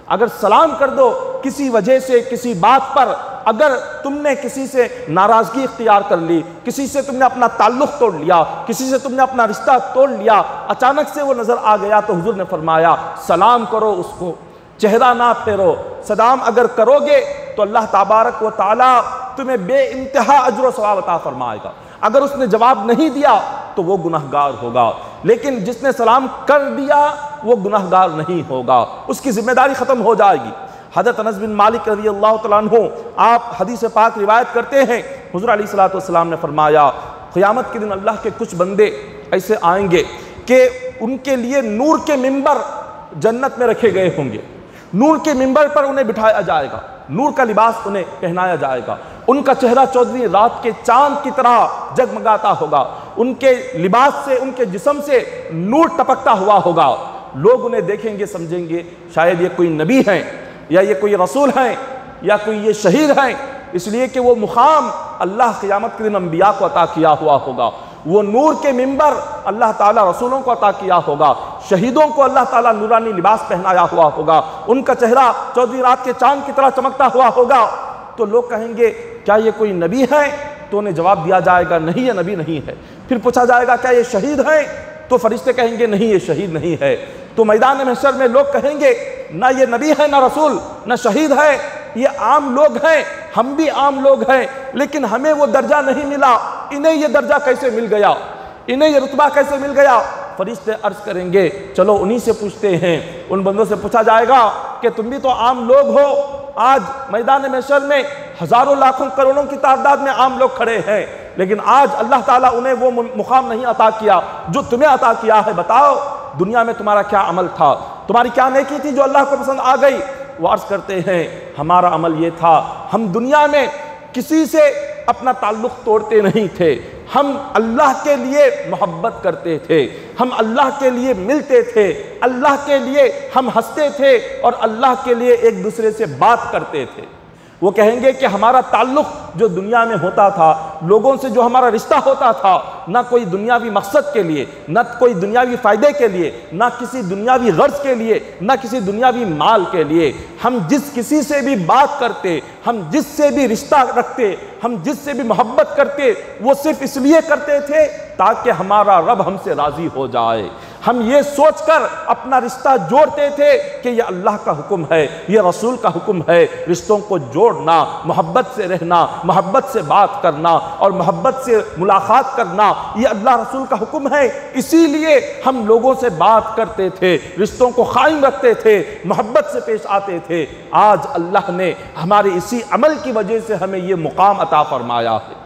अगर सलाम कर दो किसी वजह से, किसी बात पर अगर तुमने किसी से नाराज़गी इख्तियार कर ली, किसी से तुमने अपना ताल्लुक़ तोड़ लिया, किसी से तुमने अपना रिश्ता तोड़ लिया, अचानक से वो नज़र आ गया, तो हुजूर ने फरमाया सलाम करो उसको, चेहरा ना फेरो। सलाम अगर करोगे तो अल्लाह तबारक व तआला तुम्हें बेइंतहा अज्र व सवाब अता फरमाएगा। अगर उसने जवाब नहीं दिया तो वो गुनहगार होगा, लेकिन जिसने सलाम कर दिया वो गुनहगार नहीं होगा, उसकी जिम्मेदारी खत्म हो जाएगी। हज़रत अनस बिन मालिक रज़ियल्लाहु तआला अन्हु आप हदीस पाक रिवायत करते हैं, हुज़ूर अलैहिस्सलातु वस्सलाम ने फरमाया क़यामत के दिन अल्लाह के कुछ बंदे ऐसे आएंगे कि उनके लिए नूर के मिंबर जन्नत में रखे गए होंगे, नूर के मिंबर पर उन्हें बिठाया जाएगा, नूर का लिबास उन्हें पहनाया जाएगा, उनका चेहरा चौधरी रात के चांद की तरह जगमगाता होगा, उनके लिबास से उनके जिस्म से नूर टपकता हुआ होगा। लोग उन्हें देखेंगे, समझेंगे शायद ये कोई नबी हैं या ये कोई रसूल हैं या कोई ये शहीद हैं, इसलिए कि वो मुकाम अल्लाह क़यामत के दिन अंबिया को अता किया हुआ होगा, वो नूर के मिंबर अल्लाह ताला रसूलों को अता किया होगा, शहीदों को अल्लाह ताला नूरानी लिबास पहनाया हुआ होगा, उनका चेहरा चौधरी रात के चांद की तरह चमकता हुआ होगा। तो लोग कहेंगे क्या ये कोई नबी है? तो उन्हें जवाब दिया जाएगा नहीं, ये नबी नहीं है। फिर पूछा जाएगा क्या ये शहीद है? तो फरिश्ते कहेंगे नहीं, ये शहीद नहीं है। तो मैदान महशर में लोग कहेंगे ना ये नबी है, ना रसूल, ना शहीद है, ये आम लोग हैं, हम भी आम लोग हैं, लेकिन हमें वो दर्जा नहीं मिला, इन्हें ये दर्जा कैसे मिल गया, इन्हें ये रुतबा कैसे मिल गया? फरिश्ते अर्ज करेंगे चलो उन्हीं से पूछते हैं। उन बंदों से पूछा जाएगा कि तुम भी तो आम लोग हो, आज मैदान महशर में हजारों लाखों करोड़ों की तादाद में आम लोग खड़े हैं, लेकिन आज अल्लाह ताला उन्हें वो मुकाम नहीं अता किया जो तुम्हें अता किया है। बताओ दुनिया में तुम्हारा क्या अमल था, तुम्हारी क्या नेकी थी जो अल्लाह को पसंद आ गई? वो अर्ज करते हैं हमारा अमल ये था, हम दुनिया में किसी से अपना ताल्लुक़ तोड़ते नहीं थे, हम अल्लाह के लिए मोहब्बत करते थे, हम अल्लाह के लिए मिलते थे, अल्लाह के लिए हम हंसते थे और अल्लाह के लिए एक दूसरे से बात करते थे। वो कहेंगे कि हमारा ताल्लुक़ जो दुनिया में होता था, लोगों से जो हमारा रिश्ता होता था, ना कोई दुनियावी मकसद के लिए, ना कोई दुनियावी फ़ायदे के लिए, ना किसी दुनियावी गर्ज के लिए, ना किसी दुनियावी माल के लिए, हम जिस किसी से भी बात करते, हम जिससे भी रिश्ता रखते, हम जिससे भी मोहब्बत करते, वो सिर्फ इसलिए करते थे ताकि हमारा रब हमसे राज़ी हो जाए। हम ये सोचकर अपना रिश्ता जोड़ते थे कि ये अल्लाह का हुक्म है, ये रसूल का हुक्म है, रिश्तों को जोड़ना, मोहब्बत से रहना, मोहब्बत से बात करना और मोहब्बत से मुलाकात करना, ये अल्लाह रसूल का हुक्म है। इसीलिए हम लोगों से बात करते थे, रिश्तों को कायम रखते थे, मोहब्बत से पेश आते थे। आज अल्लाह ने हमारे इसी अमल की वजह से हमें ये मुकाम अता फरमाया है।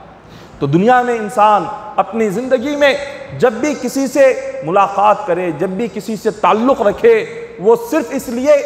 तो दुनिया में इंसान अपनी ज़िंदगी में जब भी किसी से मुलाकात करे, जब भी किसी से ताल्लुक़ रखे, वो सिर्फ़ इसलिए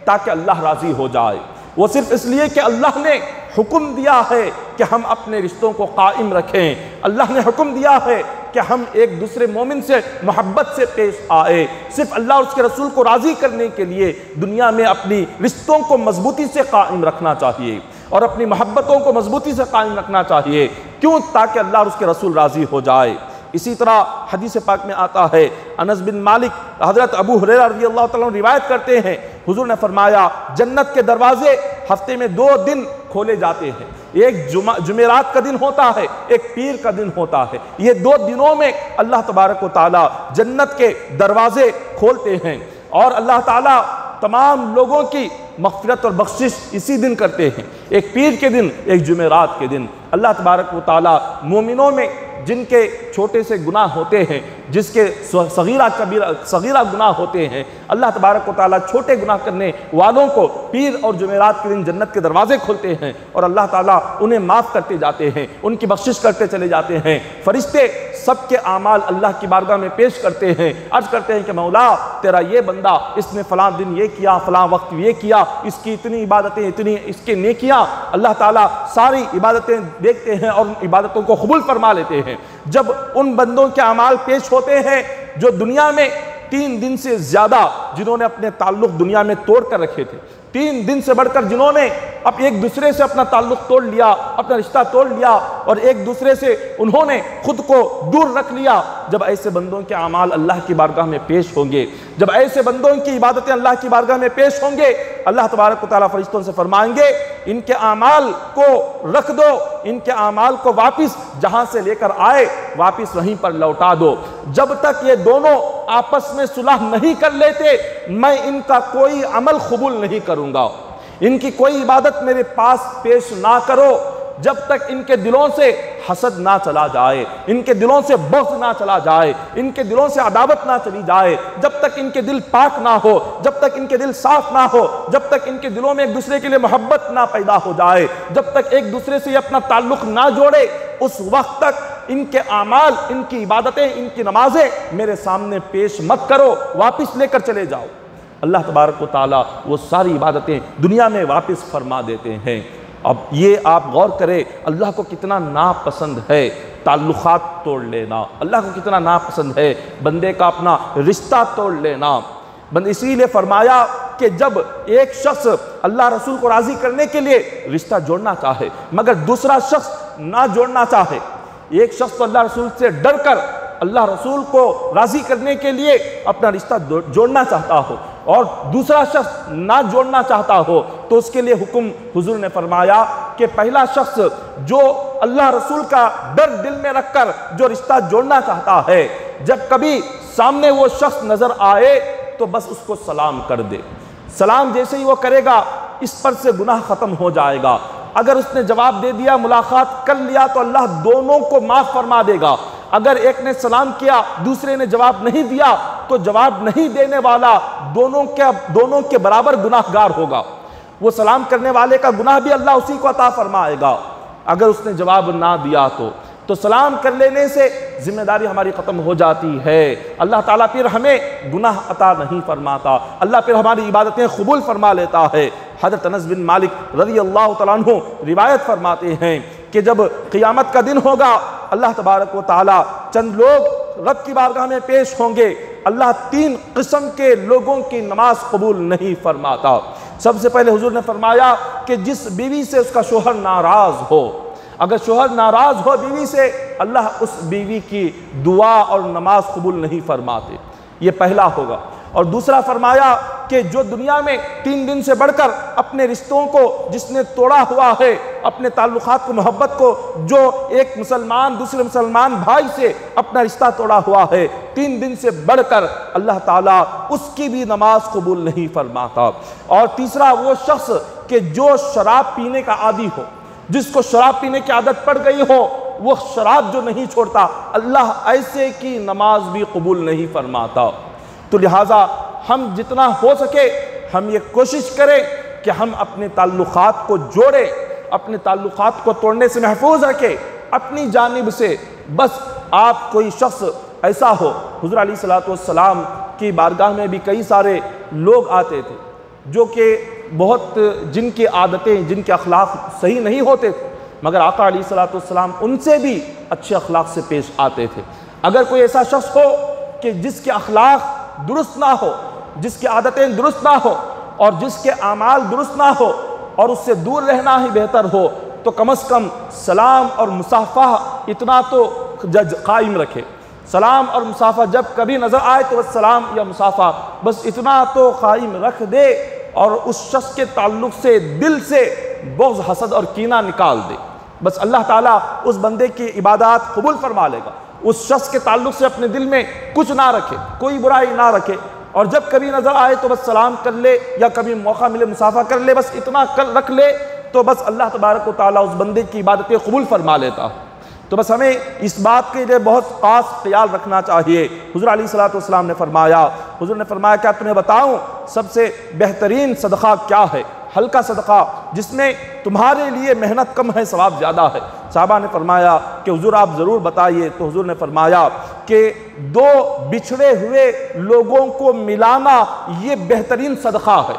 ताकि अल्लाह राज़ी हो जाए, वो सिर्फ़ इसलिए कि अल्लाह ने हुक्म दिया है कि हम अपने रिश्तों को कायम रखें, अल्लाह ने हुक्म दिया है कि हम एक दूसरे मोमिन से मोहब्बत से पेश आए। सिर्फ अल्लाह और उसके रसूल को राज़ी करने के लिए दुनिया में अपनी रिश्तों को मजबूती से कायम रखना चाहिए और अपनी मोहब्बतों को मजबूती से कायम रखना चाहिए। क्यों? ताकि अल्लाह और उसके रसूल राज़ी हो जाए। इसी तरह हदीस पाक में आता है, अनस बिन मालिक हज़रत अबू हुरैरा रज़ियल्लाहु तआला अन्हु रिवायत करते हैं, हुजूर ने फरमाया जन्नत के दरवाजे हफ्ते में 2 दिन खोले जाते हैं, एक जुमेरात का दिन होता है, एक पीर का दिन होता है। ये 2 दिनों में अल्लाह तबारक व तआला जन्नत के दरवाजे खोलते हैं और अल्लाह ताला तमाम लोगों की मग़फ़िरत और बख्शिश इसी दिन करते हैं, एक पीर के दिन, एक जुमेरात के दिन। अल्लाह तबारक व तआला मोमिनों में जिनके छोटे से गुनाह होते हैं, जिसके सगीरा गुनाह होते हैं, अल्लाह तबारक व तआला छोटे गुनाह करने वालों को पीर और जुमेरात के दिन जन्नत के दरवाजे खोलते हैं और अल्लाह ताला उन्हें माफ़ करते जाते हैं, उनकी बख्शिश करते चले जाते हैं। फरिश्ते सबके आमाल अल्लाह की बारगाह में पेश करते हैं, अर्ज़ करते हैं कि मौला तेरा ये बंदा, इसने फ़लाँ दिन ये किया, फ़लाँ वक्त ये किया, इसकी इतनी इबादतें, इतनी इसके नेकियां। अल्लाह ताला सारी इबादतें देखते हैं और उन इबादतों को कबूल फरमा लेते हैं। जब उन बंदों के अमाल पेश होते हैं जो दुनिया में 3 दिन से ज़्यादा जिन्होंने अपने ताल्लुक़ दुनिया में तोड़ कर रखे थे, 3 दिन से बढ़कर जिन्होंने अब एक दूसरे से अपना ताल्लुक़ तोड़ लिया, अपना रिश्ता तोड़ लिया और एक दूसरे से उन्होंने खुद को दूर रख लिया, जब ऐसे बंदों के अमाल अल्लाह की बारगाह में पेश होंगे, जब ऐसे बंदों की इबादतें अल्लाह की बारगाह में पेश होंगे, अल्लाह तबारक व तआला फरिश्तों से फरमाएंगे इनके अमाल को रख दो, इनके अमाल को वापिस जहाँ से लेकर आए वापिस वहीं पर लौटा दो। जब तक ये दोनों आपस में सुलह नहीं कर लेते मैं इनका कोई अमल कबूल नहीं करूँगा, इनकी कोई इबादत मेरे पास पेश ना करो। जब तक इनके दिलों से हसद ना चला जाए, इनके दिलों से बग़्ज़ ना चला जाए, इनके दिलों से अदावत ना चली जाए, जब तक इनके दिल पाक ना हो, जब तक इनके दिल साफ ना हो, जब तक इनके दिलों में एक दूसरे के लिए मोहब्बत ना पैदा हो जाए, जब तक एक दूसरे से अपना ताल्लुक़ ना जोड़े, उस वक्त तक इनके आमाल, इनकी इबादतें, इनकी नमाजें मेरे सामने पेश मत करो, वापस लेकर चले जाओ। अल्लाह तबारक व तआला वो सारी इबादतें दुनिया में वापस फरमा देते हैं। अब ये आप गौर करें, अल्लाह को कितना नापसंद है ताल्लुक़ात तोड़ लेना, अल्लाह को कितना नापसंद है बंदे का अपना रिश्ता तोड़ लेना। बंद इसीलिए फरमाया कि जब एक शख्स अल्लाह रसूल को राज़ी करने के लिए रिश्ता जोड़ना चाहे मगर दूसरा शख्स ना जोड़ना चाहे, एक शख्स तो अल्लाह रसूल से डर कर अल्लाह रसूल को राज़ी करने के लिए अपना रिश्ता जोड़ना चाहता हो और दूसरा शख्स ना जोड़ना चाहता हो, तो उसके लिए हुक्म हुजूर ने फरमाया कि पहला शख्स जो अल्लाह रसूल का डर दिल में रखकर जो रिश्ता जोड़ना चाहता है, जब कभी सामने वो शख्स नज़र आए तो बस उसको सलाम कर दे। सलाम जैसे ही वो करेगा इस पर से गुनाह ख़त्म हो जाएगा। अगर उसने जवाब दे दिया, मुलाकात कर लिया, तो अल्लाह दोनों को माफ़ फरमा देगा। अगर एक ने सलाम किया, दूसरे ने जवाब नहीं दिया, तो जवाब नहीं देने वाला दोनों के बराबर गुनाहगार होगा। वो सलाम करने वाले का गुनाह भी अल्लाह उसी को अता फरमाएगा। अगर उसने जवाब ना दिया तो सलाम कर लेने से जिम्मेदारी हमारी ख़त्म हो जाती है। अल्लाह ताला फिर हमें गुनाह अता नहीं फरमाता, अल्लाह फिर हमारी इबादतें कबूल फरमा लेता है। हज़रत अनस बिन मालिक रज़ी अल्लाह तआला अन्हु रिवायत फरमाते हैं कि जब क़ियामत का दिन होगा, अल्लाह तबारक व तआला चंद लोग रब की बारगाह में पेश होंगे। अल्लाह 3 किस्म के लोगों की नमाज कबूल नहीं फरमाता। सबसे पहले हुजूर ने फरमाया कि जिस बीवी से उसका शोहर नाराज़ हो, अगर शोहर नाराज़ हो बीवी से, अल्लाह उस बीवी की दुआ और नमाज कबूल नहीं फरमाते। ये पहला होगा। और दूसरा फरमाया कि जो दुनिया में 3 दिन से बढ़कर अपने रिश्तों को जिसने तोड़ा हुआ है, अपने ताल्लुकात को, मोहब्बत को, जो एक मुसलमान दूसरे मुसलमान भाई से अपना रिश्ता तोड़ा हुआ है, 3 दिन से बढ़कर अल्लाह ताला उसकी भी नमाज कबूल नहीं फरमाता। और तीसरा वो शख्स कि जो शराब पीने का आदी हो, जिसको शराब पीने की आदत पड़ गई हो, वो शराब जो नहीं छोड़ता, अल्लाह ऐसे की नमाज भी कबूल नहीं फरमाता। तो लिहाजा हम जितना हो सके हम ये कोशिश करें कि हम अपने ताल्लुकात को जोड़ें, अपने ताल्लुकात को तोड़ने से महफूज रखें अपनी जानिब से। बस आप कोई शख्स ऐसा हो, हुज़ूर अलैहिस्सलातु वस्सलाम की बारगाह में भी कई सारे लोग आते थे जो कि बहुत जिनकी आदतें, जिनके अखलाक सही नहीं होते थे, मगर आका अलैहिस्सलातु वस्सलाम उनसे भी अच्छे अखलाक से पेश आते थे। अगर कोई ऐसा शख्स हो कि जिसके अखलाक दुरुस्त ना हो, जिसकी आदतें दुरुस्त ना हो और जिसके आमाल दुरुस्त ना हो और उससे दूर रहना ही बेहतर हो, तो कम से कम सलाम और मुसाफा इतना तो कायम रखे। सलाम और मुसाफा जब कभी नज़र आए तो बस सलाम या मुसाफा बस इतना तो कायम रख दे और उस शख्स के ताल्लुक़ से दिल से बुग़्ज़, हसद और कीना निकाल दे। बस अल्लाह ताला उस बंदे की इबादत कबूल फरमा लेगा। उस शख्स के ताल्लुक़ से अपने दिल में कुछ ना रखे, कोई बुराई ना रखे, और जब कभी नज़र आए तो बस सलाम कर ले या कभी मौका मिले मुसाफा कर ले, बस इतना कर रख ले तो बस अल्लाह तबारक व तआला उस बंदे की इबादतें कबूल फरमा लेता। तो बस हमें इस बात के लिए बहुत ख़ास ख्याल रखना चाहिए। हुज़ूर अलैहिस्सलातु वस्सलाम ने फरमाया, हुज़ूर ने फरमाया क्या तुम्हें बताऊं सबसे बेहतरीन सदक़ा क्या है? हल्का सदक़ा जिसमें तुम्हारे लिए मेहनत कम है, सवाब ज़्यादा है। साहबा ने फरमाया कि हुज़ूर आप ज़रूर बताइए। तो हुज़ूर ने फरमाया कि 2 बिछड़े हुए लोगों को मिलाना ये बेहतरीन सदक़ा है।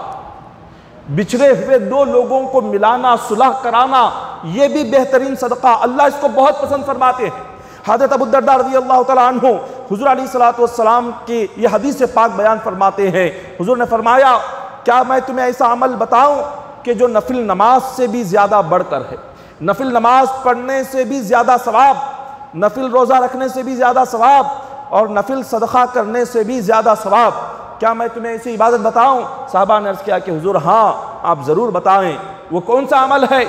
बिछड़े हुए 2 लोगों को मिलाना, सुलह कराना, ये भी बेहतरीन सदक़ा, अल्लाह इसको बहुत पसंद फरमाते हैं। हज़रत अबू दरदा रज़ी अल्लाह तआला अन्हु हुज़ूर अलैहिस्सलातु वस्सलाम की ये हदीस से पाक बयान फरमाते हैं। हुज़ूर ने फरमाया क्या मैं तुम्हें ऐसा अमल बताऊं कि जो नफिल नमाज से भी ज़्यादा बढ़कर है, नफिल नमाज पढ़ने से भी ज़्यादा सवाब, नफिल रोज़ा रखने से भी ज़्यादा सवाब और नफिल सदक़ा करने से भी ज़्यादा सवाब, क्या मैं तुम्हें ऐसी इबादत बताऊं? साहबा ने अर्ज़ किया कि हुज़ूर हाँ आप ज़रूर बताएं। वो कौन सा अमल है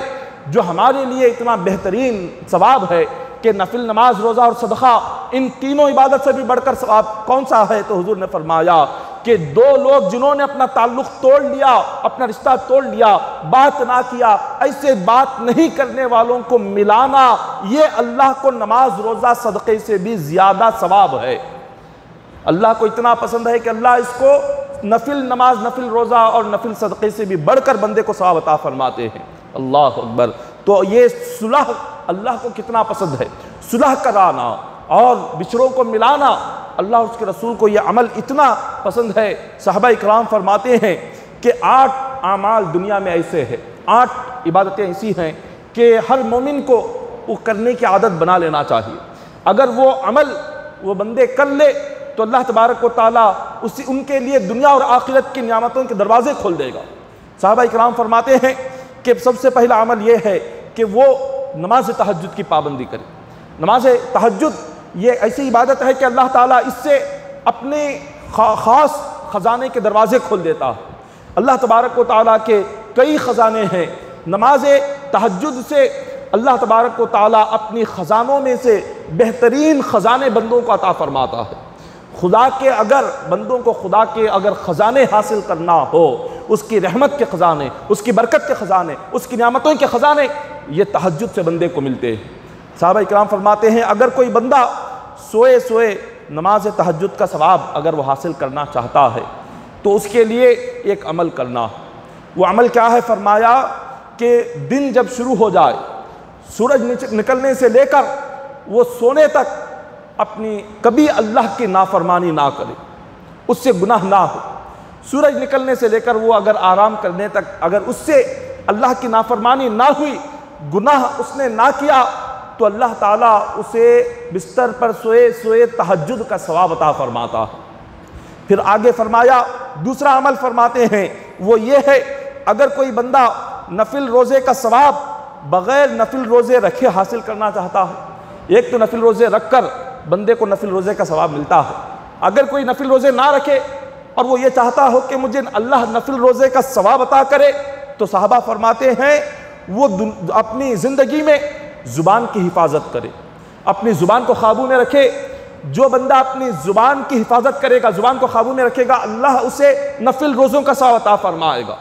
जो हमारे लिए इतना बेहतरीन सवाब है कि नफिल नमाज, रोज़ा और सदक़ा इन तीनों इबादत से भी बढ़कर सवाब कौन सा है? तो हुज़ूर ने फरमाया कि दो लोग जिन्होंने अपना ताल्लुक तोड़ लिया, अपना रिश्ता तोड़ लिया, बात ना किया, ऐसे बात नहीं करने वालों को मिलाना, ये अल्लाह को नमाज रोज़ा सदक़े से भी ज़्यादा सवाब है। अल्लाह को इतना पसंद है कि अल्लाह इसको नफिल नमाज, नफिल रोज़ा और नफिल सदक़े से भी बढ़कर बंदे को सवाब अता फरमाते हैं। अल्लाह अकबर। तो ये सुलह अल्लाह को कितना पसंद है, सुलह कराना और बिछड़ों को मिलाना, अल्लाह उसके रसूल को यह अमल इतना पसंद है। सहाबा इकराम फरमाते हैं कि 8 आमाल दुनिया में ऐसे हैं, 8 इबादतें ऐसी हैं कि हर मोमिन को वो करने की आदत बना लेना चाहिए। अगर वो अमल वो बंदे कर ले तो अल्लाह तबारक व तआला उनके लिए दुनिया और आखिरत की नियामतों के दरवाजे खोल देगा। सहाबा इकराम फरमाते हैं कि सबसे पहला अमल ये है कि वो नमाज तहज्जुद की पाबंदी करे। नमाज तहज्जुद ये ऐसी इबादत है कि अल्लाह ताला इससे अपने ख़ास ख़जाने के दरवाजे खोल देता है। अल्लाह तबारक व तआला के कई ख़जाने हैं। नमाज तहज्जुद से अल्लाह तबारक व तआला अपनी ख़जानों में से बेहतरीन ख़जाने बंदों को अता फरमाता है। खुदा के अगर बंदों को खुदा के अगर ख़जाने हासिल करना हो, उसकी रहमत के ख़जाने, उसकी बरकत के ख़जाने, उसकी नियामतों के ख़जाने, ये तहज्जुद से बंदे को मिलते हैं। साहबा इकराम फरमाते हैं अगर कोई बंदा सोए सोए नमाज तहज्जुद का सवाब अगर वो हासिल करना चाहता है तो उसके लिए एक अमल करना। वो अमल क्या है? फरमाया कि दिन जब शुरू हो जाए, सूरज निकलने से लेकर वो सोने तक अपनी कभी अल्लाह की नाफरमानी ना करे, उससे गुनाह ना हो। सूरज निकलने से लेकर वो अगर आराम करने तक अगर उससे अल्लाह की नाफरमानी ना हुई, गुनाह उसने ना किया, तो अल्लाह ताला उसे बिस्तर पर सोए सोए तहज्जुद का सवाब अता फरमाता है। फिर आगे फरमाया दूसरा अमल फरमाते हैं वो ये है, अगर कोई बंदा नफिल रोज़े का सवाब बग़ैर नफिल रोज़े रखे हासिल करना चाहता है। एक तो नफिल रोज़े रख कर बंदे को नफिल रोज़े का सवाब मिलता है। अगर कोई नफिल रोज़े ना रखे और वो ये चाहता हो कि मुझे अल्लाह नफिल रोज़े का सवाब अता करे, तो साहबा फरमाते हैं वो अपनी ज़िंदगी में ज़ुबान की हिफाजत करे, अपनी ज़ुबान को काबू में रखे। जो बंदा अपनी ज़ुबान की हिफाजत करेगा, ज़ुबान को काबू में रखेगा, अल्लाह उसे नफिल रोज़ों का सवाब अता फरमाएगा।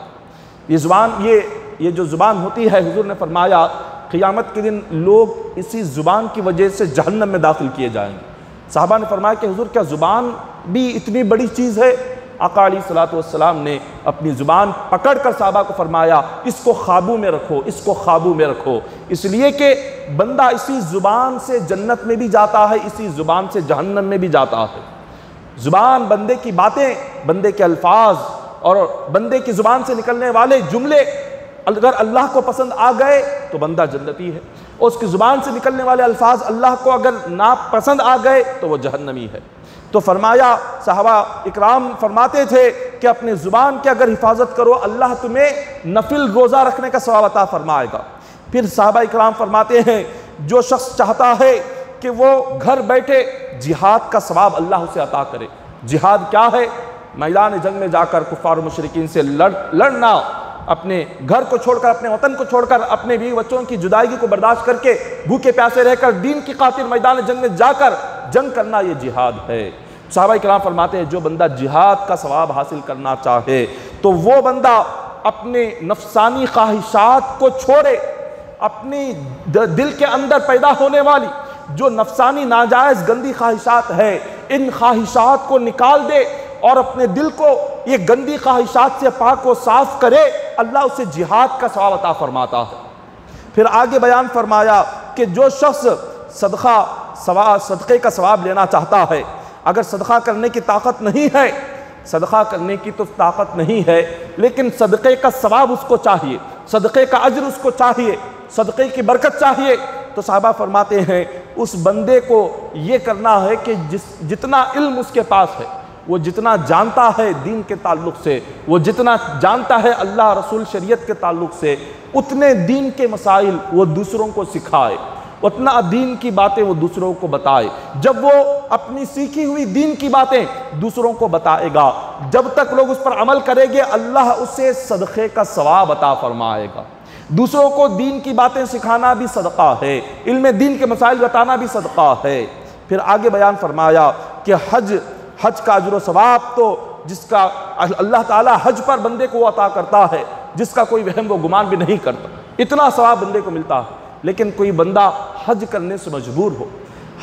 ये ज़ुबान ये जो ज़ुबान होती है, हुज़ूर ने फरमाया क़ियामत के दिन लोग इसी ज़ुबान की वजह से जहन्नम में दाखिल किए जाएंगे। साहबा ने फरमाया कि हुज़ूर क्या ज़ुबान भी इतनी बड़ी चीज़ है? आका अलैहिस्सलातु वस्सलाम ने अपनी ज़ुबान पकड़ कर साहबा को फरमाया इसको काबू में रखो, इसको काबू में रखो, इसलिए कि बंदा इसी ज़ुबान से जन्नत में भी जाता है, इसी ज़ुबान से जहन्नम में भी जाता है। ज़ुबान बंदे की बातें, बंदे के अल्फाज और बंदे की ज़ुबान से निकलने वाले जुमले अगर अल्लाह को पसंद आ गए तो बंदा जन्नती है, और उसकी ज़ुबान से निकलने वाले अल्फाज अल्लाह को अगर नापसंद आ गए तो वो जहन्नमी है। तो फरमाया साहबा इकराम फरमाते थे कि अपनी ज़ुबान की अगर हिफाजत करो, अल्लाह तुम्हें नफिल रोज़ा रखने का सवाब अता फरमाएगा। फिर साहबा इकराम फरमाते हैं जो शख्स चाहता है कि वो घर बैठे जिहाद का सवाब अल्लाह उसे अता करे। जिहाद क्या है? मैदान जंग में जाकर कुफ़ार मुशरिकीन से लड़ना, अपने घर को छोड़कर, अपने वतन को छोड़कर, अपने बीवी बच्चों की जुदाई को बर्दाश्त करके भूखे प्यासे रहकर दीन की खातिर मैदान जंग में जाकर जंग करना, ये जिहाद है। सहाबा किराम फरमाते हैं जो बंदा जिहाद का सवाब हासिल करना चाहे तो वो बंदा अपने नफसानी ख्वाहिशात को छोड़े, अपनी दिल के अंदर पैदा होने वाली जो नफसानी नाजायज़ गंदी ख्वाहिशात है, इन ख्वाहिशात को निकाल दे और अपने दिल को ये गंदी ख्वाहिशात से पाक व साफ करे, अल्लाह उसे जिहाद का सवाब अता फरमाता है। फिर आगे बयान फरमाया कि जो शख्स सदक़े का सवाब लेना चाहता है, अगर सदक़ा करने की ताकत नहीं है, सदक़ा करने की तो ताकत नहीं है, लेकिन सदक़े का सवाब उसको चाहिए, सदक़े का अज्र उसको चाहिए, सदक़े की बरकत चाहिए, तो साहबा फरमाते हैं उस बंदे को ये करना है कि जितना इल्म उसके पास है, वो जितना जानता है दीन के ताल्लुक़ से, वो जितना जानता है अल्लाह रसूल शरीयत के ताल्लुक़ से, उतने दीन के मसाइल वो दूसरों को सिखाए, उतना दीन की बातें वो दूसरों को बताए। जब वो अपनी सीखी हुई दीन की बातें दूसरों को बताएगा, जब तक लोग उस पर अमल करेंगे, अल्लाह उसे सदक़े का सवाब अता फरमाएगा। दूसरों को दीन की बातें सिखाना भी सदक़ा है, इल्म दीन के मसाइल बताना भी सदक़ा है। फिर आगे बयान फरमाया कि हज का अज्र सवाब तो जिसका अल्लाह ताला हज पर बंदे को अता करता है, जिसका कोई वहम व गुमान भी नहीं करता, इतना सवाब बंदे को मिलता है। लेकिन कोई बंदा हज करने से मजबूर हो,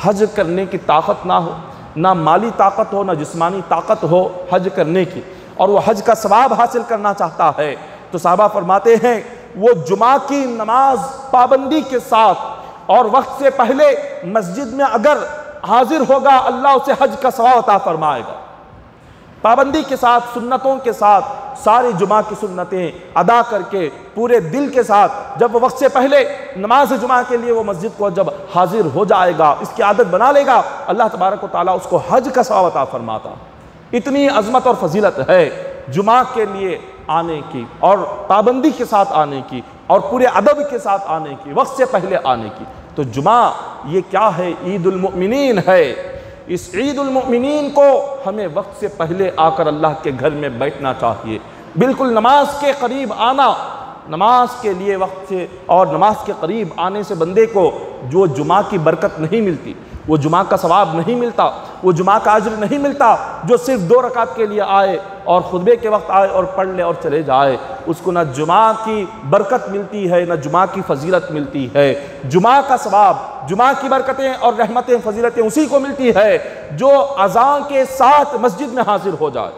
हज करने की ताकत ना हो, ना माली ताकत हो, ना जिस्मानी ताकत हो हज करने की, और वो हज का सवाब हासिल करना चाहता है, तो साहबा फरमाते हैं वो जुमा की नमाज पाबंदी के साथ और वक्त से पहले मस्जिद में अगर हाजिर होगा, अल्लाह उसे हज का सवाब अता फरमाएगा। पाबंदी के साथ, सुन्नतों के साथ, सारी जुमा की सुन्नतें अदा करके पूरे दिल के साथ जब वो वक्त से पहले नमाज जुमा के लिए वो मस्जिद को जब हाजिर हो जाएगा, इसकी आदत बना लेगा, अल्लाह तबारक व तआला उसको हज का सवाब अता फरमाता। इतनी अजमत और फजीलत है जुमा के लिए आने की, और पाबंदी के साथ आने की, और पूरे अदब के साथ आने की, वक्त से पहले आने की। तो जुमा ये क्या है? ईदुल मुमिनीन है। इस ईदुल मुमिनीन को हमें वक्त से पहले आकर अल्लाह के घर में बैठना चाहिए, बिल्कुल नमाज के करीब आना। नमाज के लिए वक्त से और नमाज के करीब आने से बंदे को जो जुमा की बरकत नहीं मिलती, वो जुमा का सवाब नहीं मिलता, वो जुमा का अज्र नहीं मिलता, जो सिर्फ 2 रकात के लिए आए और खुतबे के वक्त आए और पढ़ ले और चले जाए, उसको ना जुमा की बरकत मिलती है, ना जुमा की फजीलत मिलती है। जुमा का सवाब, जुमा की बरकतें और रहमतें, फजीलतें उसी को मिलती है जो अज़ान के साथ मस्जिद में हाजिर हो जाए,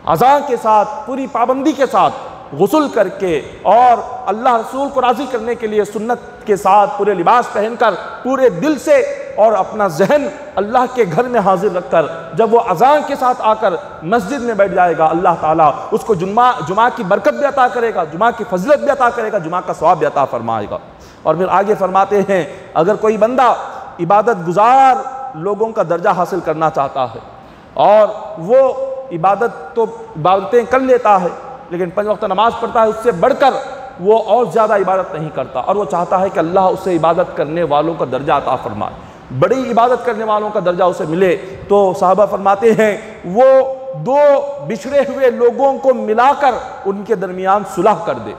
अज़ान के साथ पूरी पाबंदी के साथ गुस्ल करके और अल्लाह रसूल को राज़ी करने के लिए सुन्नत के साथ पूरे लिबास पहनकर पूरे दिल से और अपना जहन अल्लाह के घर में हाजिर रखकर जब वो अज़ान के साथ आकर मस्जिद में बैठ जाएगा, अल्लाह ताला उसको जुमा की बरकत भी अता करेगा, जुमा की फजीलत भी अता करेगा, जुमा का सवाब भी अता फरमाएगा। और फिर आगे फरमाते हैं, अगर कोई बंदा इबादत गुजार लोगों का दर्जा हासिल करना चाहता है और वो इबादतें कर लेता है, लेकिन 5 वक्त नमाज पढ़ता है, उससे बढ़कर वो और ज़्यादा इबादत नहीं करता, और वो चाहता है कि अल्लाह उसे इबादत करने वालों का दर्जा अता फरमाए, बड़ी इबादत करने वालों का दर्जा उसे मिले, तो साहबा फरमाते हैं वो 2 बिछड़े हुए लोगों को मिलाकर उनके दरमियान सुलह कर दे।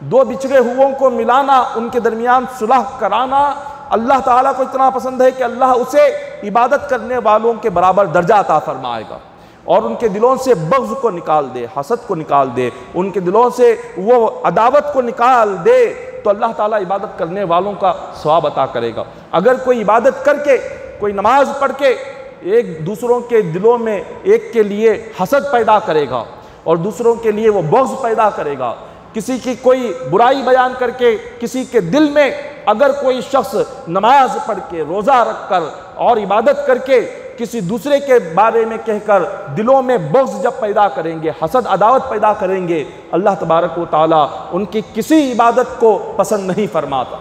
2 बिछड़े हुओं को मिलाना, उनके दरमियान सुलह कराना अल्लाह ताला को इतना पसंद है कि अल्लाह उसे इबादत करने वालों के बराबर दर्जा अता फरमाएगा, और उनके दिलों से बग़्ज़ को निकाल दे, हसद को निकाल दे, उनके दिलों से वो अदावत को निकाल दे, तो अल्लाह ताला इबादत करने वालों का सवाब अता करेगा। अगर कोई इबादत करके, कोई नमाज पढ़ के एक दूसरों के दिलों में एक के लिए हसद पैदा करेगा और दूसरों के लिए वो बग़्ज़ पैदा करेगा, किसी की कोई बुराई बयान करके किसी के दिल में अगर कोई शख्स नमाज पढ़ के, रोज़ा रख कर और इबादत करके किसी दूसरे के बारे में कहकर दिलों में बग़्ज़ जब पैदा करेंगे, हसद अदावत पैदा करेंगे, अल्लाह तबारक व तआला उनकी किसी इबादत को पसंद नहीं फरमाता।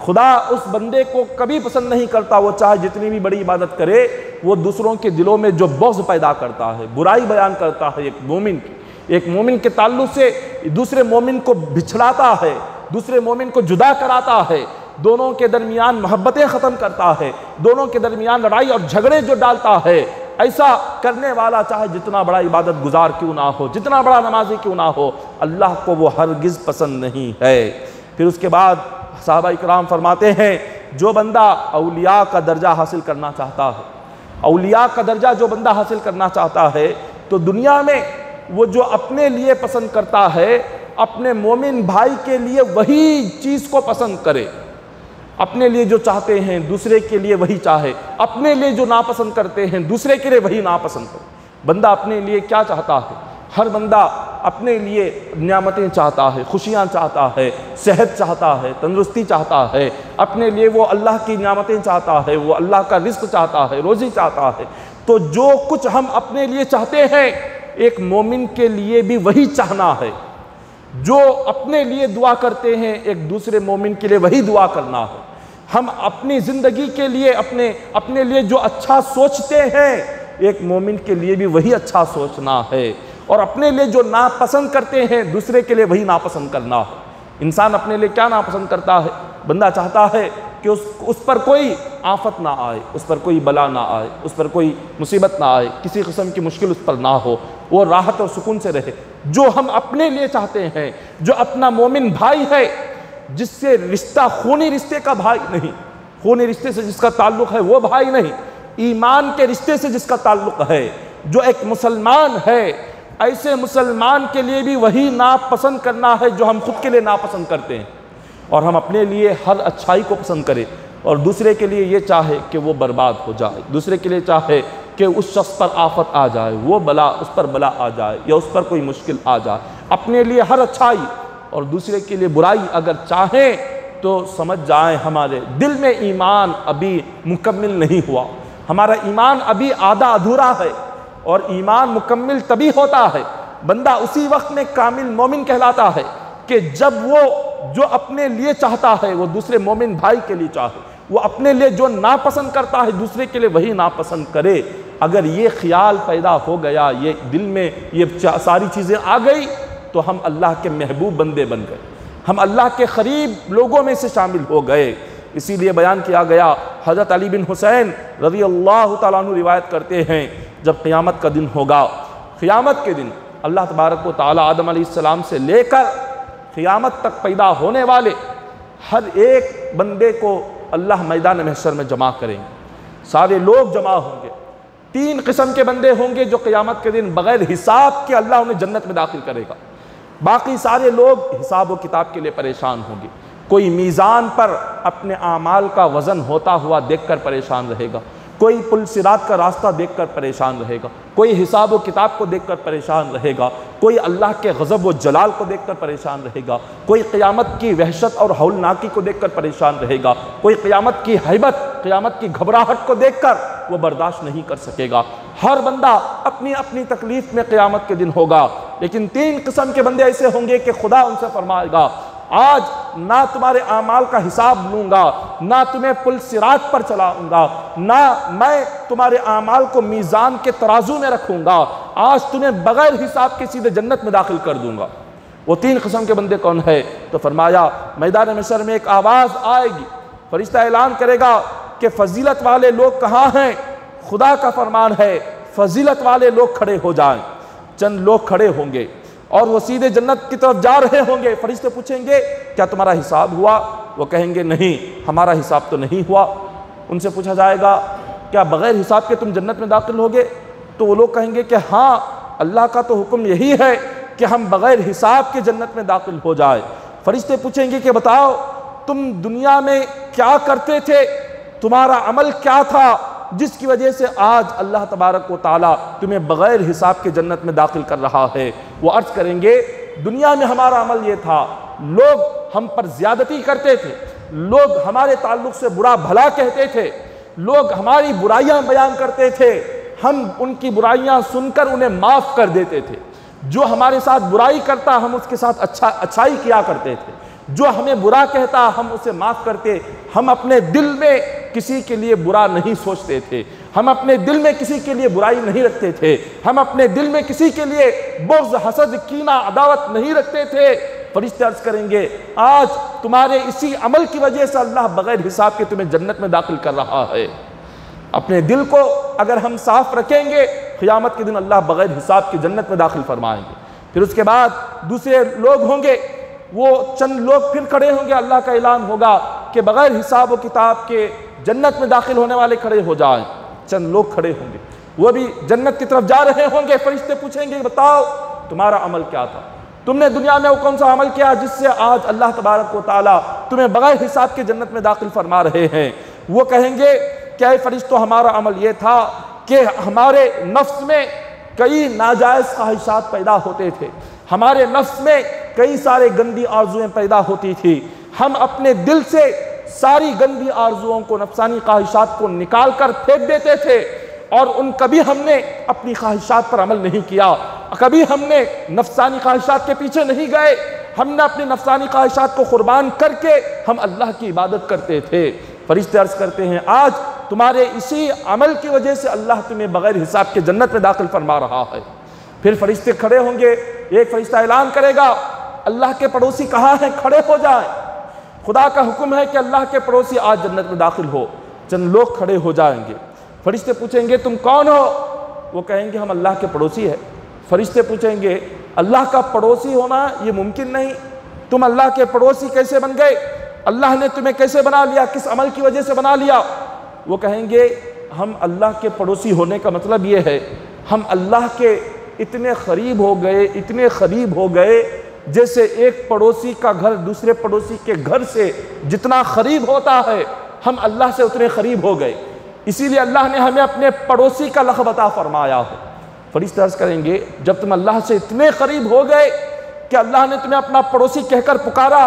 खुदा उस बंदे को कभी पसंद नहीं करता, वो चाहे जितनी भी बड़ी इबादत करे, वो दूसरों के दिलों में जो बग़्ज़ पैदा करता है, बुराई बयान करता है एक मोमिन के ताल्लुक़ से दूसरे मोमिन को बिछड़ाता है, दूसरे मोमिन को जुदा कराता है, दोनों के दरमियान मोहब्बतें ख़त्म करता है, दोनों के दरमियान लड़ाई और झगड़े जो डालता है, ऐसा करने वाला चाहे जितना बड़ा इबादत गुजार क्यों ना हो, जितना बड़ा नमाजी क्यों ना हो, अल्लाह को वो हरगिज़ पसंद नहीं है। फिर उसके बाद सहाबा इकराम फरमाते हैं, जो बंदा औलिया का दर्जा हासिल करना चाहता है, औलिया का दर्जा जो बंदा हासिल करना चाहता है, तो दुनिया में वो जो अपने लिए पसंद करता है, अपने मोमिन भाई के लिए वही चीज़ को पसंद करे, अपने लिए जो चाहते हैं दूसरे के लिए वही चाहे, अपने लिए जो नापसंद करते हैं दूसरे के लिए वही नापसंद करे। बंदा अपने लिए क्या चाहता है? हर बंदा अपने लिए नियामतें चाहता है, खुशियाँ चाहता है, सेहत चाहता है, तंदुरुस्ती चाहता है, अपने लिए वो अल्लाह की नियामतें चाहता है, वो अल्लाह का रिज़्क़ चाहता है, रोज़ी चाहता है। तो जो कुछ हम अपने लिए चाहते हैं, एक मोमिन के लिए भी वही चाहना है। जो अपने लिए दुआ करते हैं, एक दूसरे मोमिन के लिए वही दुआ करना है। हम अपनी ज़िंदगी के लिए अपने लिए जो अच्छा सोचते हैं, एक मोमिन के लिए भी वही अच्छा सोचना है, और अपने लिए जो नापसंद करते हैं दूसरे के लिए वही नापसंद करना है। इंसान अपने लिए क्या नापसंद करता है? बंदा चाहता है कि उस पर कोई आफत ना आए, उस पर कोई बला ना आए, उस पर कोई मुसीबत ना आए, किसी किस्म की मुश्किल उस पर ना हो, वो राहत और सुकून से रहे। जो हम अपने लिए चाहते हैं, जो अपना मोमिन भाई है, जिससे रिश्ता खूनी रिश्ते का भाई नहीं, खूनी रिश्ते से जिसका ताल्लुक़ है वो भाई नहीं, ईमान के रिश्ते से जिसका ताल्लुक़ है, जो एक मुसलमान है, ऐसे मुसलमान के लिए भी वही नापसंद करना है जो हम खुद के लिए नापसंद करते हैं, और हम अपने लिए हर अच्छाई को पसंद करें और दूसरे के लिए ये चाहे कि वो बर्बाद हो जाए, दूसरे के लिए चाहे कि उस शख्स पर आफत आ जाए, वो बला उस पर बला आ जाए या उस पर कोई मुश्किल आ जाए। अपने लिए हर अच्छाई और दूसरे के लिए बुराई अगर चाहें तो समझ जाएं हमारे दिल में ईमान अभी मुकम्मिल नहीं हुआ, हमारा ईमान अभी आधा अधूरा है। और ईमान मुकम्मिल तभी होता है, बंदा उसी वक्त में कामिल मोमिन कहलाता है कि जब वो जो अपने लिए चाहता है वो दूसरे मोमिन भाई के लिए चाहे, वो अपने लिए जो नापसंद करता है दूसरे के लिए वही नापसंद करे। अगर ये ख्याल पैदा हो गया, ये दिल में ये सारी चीज़ें आ गई, तो हम अल्लाह के महबूब बंदे बन गए, हम अल्लाह के करीब लोगों में से शामिल हो गए। इसीलिए बयान किया गया, हज़रत अली बिन हुसैन रज़ी अल्लाह तआला अन्हु रिवायत करते हैं, जब क़यामत का दिन होगा, क़यामत के दिन अल्लाह तबारक व तआला आदम अलैहिस्सलाम से लेकर क़यामत तक पैदा होने वाले हर एक बंदे को अल्लाह मैदान महशर में जमा करेंगे। सारे लोग जमा होंगे, 3 किस्म के बंदे होंगे जो क़यामत के दिन बग़ैर हिसाब के अल्लाह उन्हें जन्नत में दाखिल करेगा। बाकी सारे लोग हिसाब व किताब के लिए परेशान होंगे। कोई मीज़ान पर अपने आमाल का वज़न होता हुआ देखकर परेशान रहेगा, कोई पुल सिरात का रास्ता देखकर परेशान रहेगा, कोई हिसाब व किताब को देखकर परेशान रहेगा, कोई अल्लाह के गज़ब व जलाल को देखकर परेशान रहेगा, कोई क़यामत की वहशत और हौलनाकी को देखकर परेशान रहेगा, कोई क़यामत की हैबत, क़यामत की घबराहट को देखकर वो बर्दाश्त नहीं कर सकेगा। हर बंदा अपनी अपनी तकलीफ़ में क़यामत के दिन होगा। लेकिन 3 किस्म के बंदे ऐसे होंगे कि खुदा उनसे फरमाएगा, आज ना तुम्हारे आमाल का हिसाब लूँगा, ना तुम्हें पुल सिरात पर चलाऊँगा, ना मैं तुम्हारे आमाल को मीज़ान के तराजू में रखूँगा, आज तुम्हें बग़ैर हिसाब के सीधे जन्नत में दाखिल कर दूँगा। वो 3 किस्म के बंदे कौन है? तो फरमाया, मैदान महशर में एक आवाज़ आएगी, फरिश्ता ऐलान करेगा कि फ़जीलत वाले लोग कहाँ हैं? खुदा का फरमान है, फ़जीलत वाले लोग खड़े हो जाएं। चंद लोग खड़े होंगे और वो सीधे जन्नत की तरफ जा रहे होंगे। फरिश्ते पूछेंगे, क्या तुम्हारा हिसाब हुआ? वो कहेंगे, नहीं, हमारा हिसाब तो नहीं हुआ। उनसे पूछा जाएगा, क्या बग़ैर हिसाब के तुम जन्नत में दाखिल होगे? तो वो लोग कहेंगे कि हाँ, अल्लाह का तो हुक्म यही है कि हम बग़ैर हिसाब के जन्नत में दाखिल हो जाए। फरिश्ते पूछेंगे कि बताओ, तुम दुनिया में क्या करते थे, तुम्हारा अमल क्या था जिसकी वजह से आज अल्लाह तबारक व तआला तुम्हें बग़ैर हिसाब के जन्नत में दाखिल कर रहा है? वो अर्ज़ करेंगे, दुनिया में हमारा अमल ये था, लोग हम पर ज़्यादती करते थे, लोग हमारे ताल्लुक़ से बुरा भला कहते थे, लोग हमारी बुराइयां बयान करते थे, हम उनकी बुराइयां सुनकर उन्हें माफ़ कर देते थे। जो हमारे साथ बुराई करता हम उसके साथ अच्छाई किया करते थे, जो हमें बुरा कहता हम उसे माफ़ करते। हम अपने दिल में किसी के लिए बुरा नहीं सोचते थे, हम अपने दिल में किसी के लिए बुराई नहीं रखते थे, हम अपने दिल में किसी के लिए बुग़्ज़, हसद, कीना, अदावत नहीं रखते थे। फरिश्ते अर्ज़ करेंगे, आज तुम्हारे इसी अमल की वजह से अल्लाह बग़ैर हिसाब के तुम्हें जन्नत में दाखिल कर रहा है। अपने दिल को अगर हम साफ़ रखेंगे, क़यामत के दिन अल्लाह बग़ैर हिसाब के जन्नत में दाखिल फरमाएंगे। फिर उसके बाद दूसरे लोग होंगे, वो चंद लोग फिर खड़े होंगे, अल्लाह का ऐलान होगा कि बग़ैर हिसाब व किताब के जन्नत में दाखिल होने वाले खड़े हो जाएं। चंद लोग खड़े होंगे, वो भी जन्नत की तरफ जा रहे होंगे। फरिश्ते पूछेंगे, बताओ तुम्हारा अमल क्या था, तुमने दुनिया में वो कौन सा अमल किया जिससे आज अल्लाह तबारक व तआला तुम्हें बग़ैर हिसाब के जन्नत में दाखिल फरमा रहे हैं? वो कहेंगे, क्या फरिश्तों, हमारा अमल ये था कि हमारे नफ्स में कई नाजायज़ ख्वाहिशात पैदा होते थे, हमारे नफ्स में कई सारे गंदी आरज़ुएँ पैदा होती थी, हम अपने दिल से सारी गंदी आरज़ुओं को, नफ्सानी ख्वाहिशात को निकाल कर फेंक देते थे और कभी हमने अपनी ख्वाहिशात पर अमल नहीं किया, कभी हमने नफ्सानी ख्वाहिशात के पीछे नहीं गए, हमने अपनी नफ्सानी ख्वाहिशात को कुर्बान करके हम अल्लाह की इबादत करते थे। फरिश्ते अर्ज़ करते हैं, आज तुम्हारे इसी अमल की वजह से अल्लाह तुम्हें बग़ैर हिसाब के जन्नत में दाखिल फरमा रहा है। फिर फरिश्ते खड़े होंगे, एक फरिश्ता ऐलान करेगा, अल्लाह के पड़ोसी कहाँ हैं, खड़े हो जाएं। खुदा का हुक्म है कि अल्लाह के पड़ोसी आज जन्नत में दाखिल हो। चंद लोग खड़े हो जाएंगे। फरिश्ते पूछेंगे, तुम कौन हो? वो कहेंगे, हम अल्लाह के पड़ोसी हैं। फरिश्ते पूछेंगे, अल्लाह का पड़ोसी होना ये मुमकिन नहीं, तुम अल्लाह के पड़ोसी कैसे बन गए? अल्लाह ने तुम्हें कैसे बना लिया, किस अमल की वजह से बना लिया? वो कहेंगे, हम अल्लाह के पड़ोसी होने का मतलब ये है हम अल्लाह के इतने करीब हो गए, इतने करीब हो गए, जैसे एक पड़ोसी का घर दूसरे पड़ोसी के घर से जितना करीब होता है, हम अल्लाह से उतने करीब हो गए। इसीलिए अल्लाह ने हमें अपने पड़ोसी का लक़ब अता फरमाया है। फरिश्ते अर्ज़ करेंगे, जब तुम अल्लाह से इतने करीब हो गए कि अल्लाह ने तुम्हें अपना पड़ोसी कहकर पुकारा,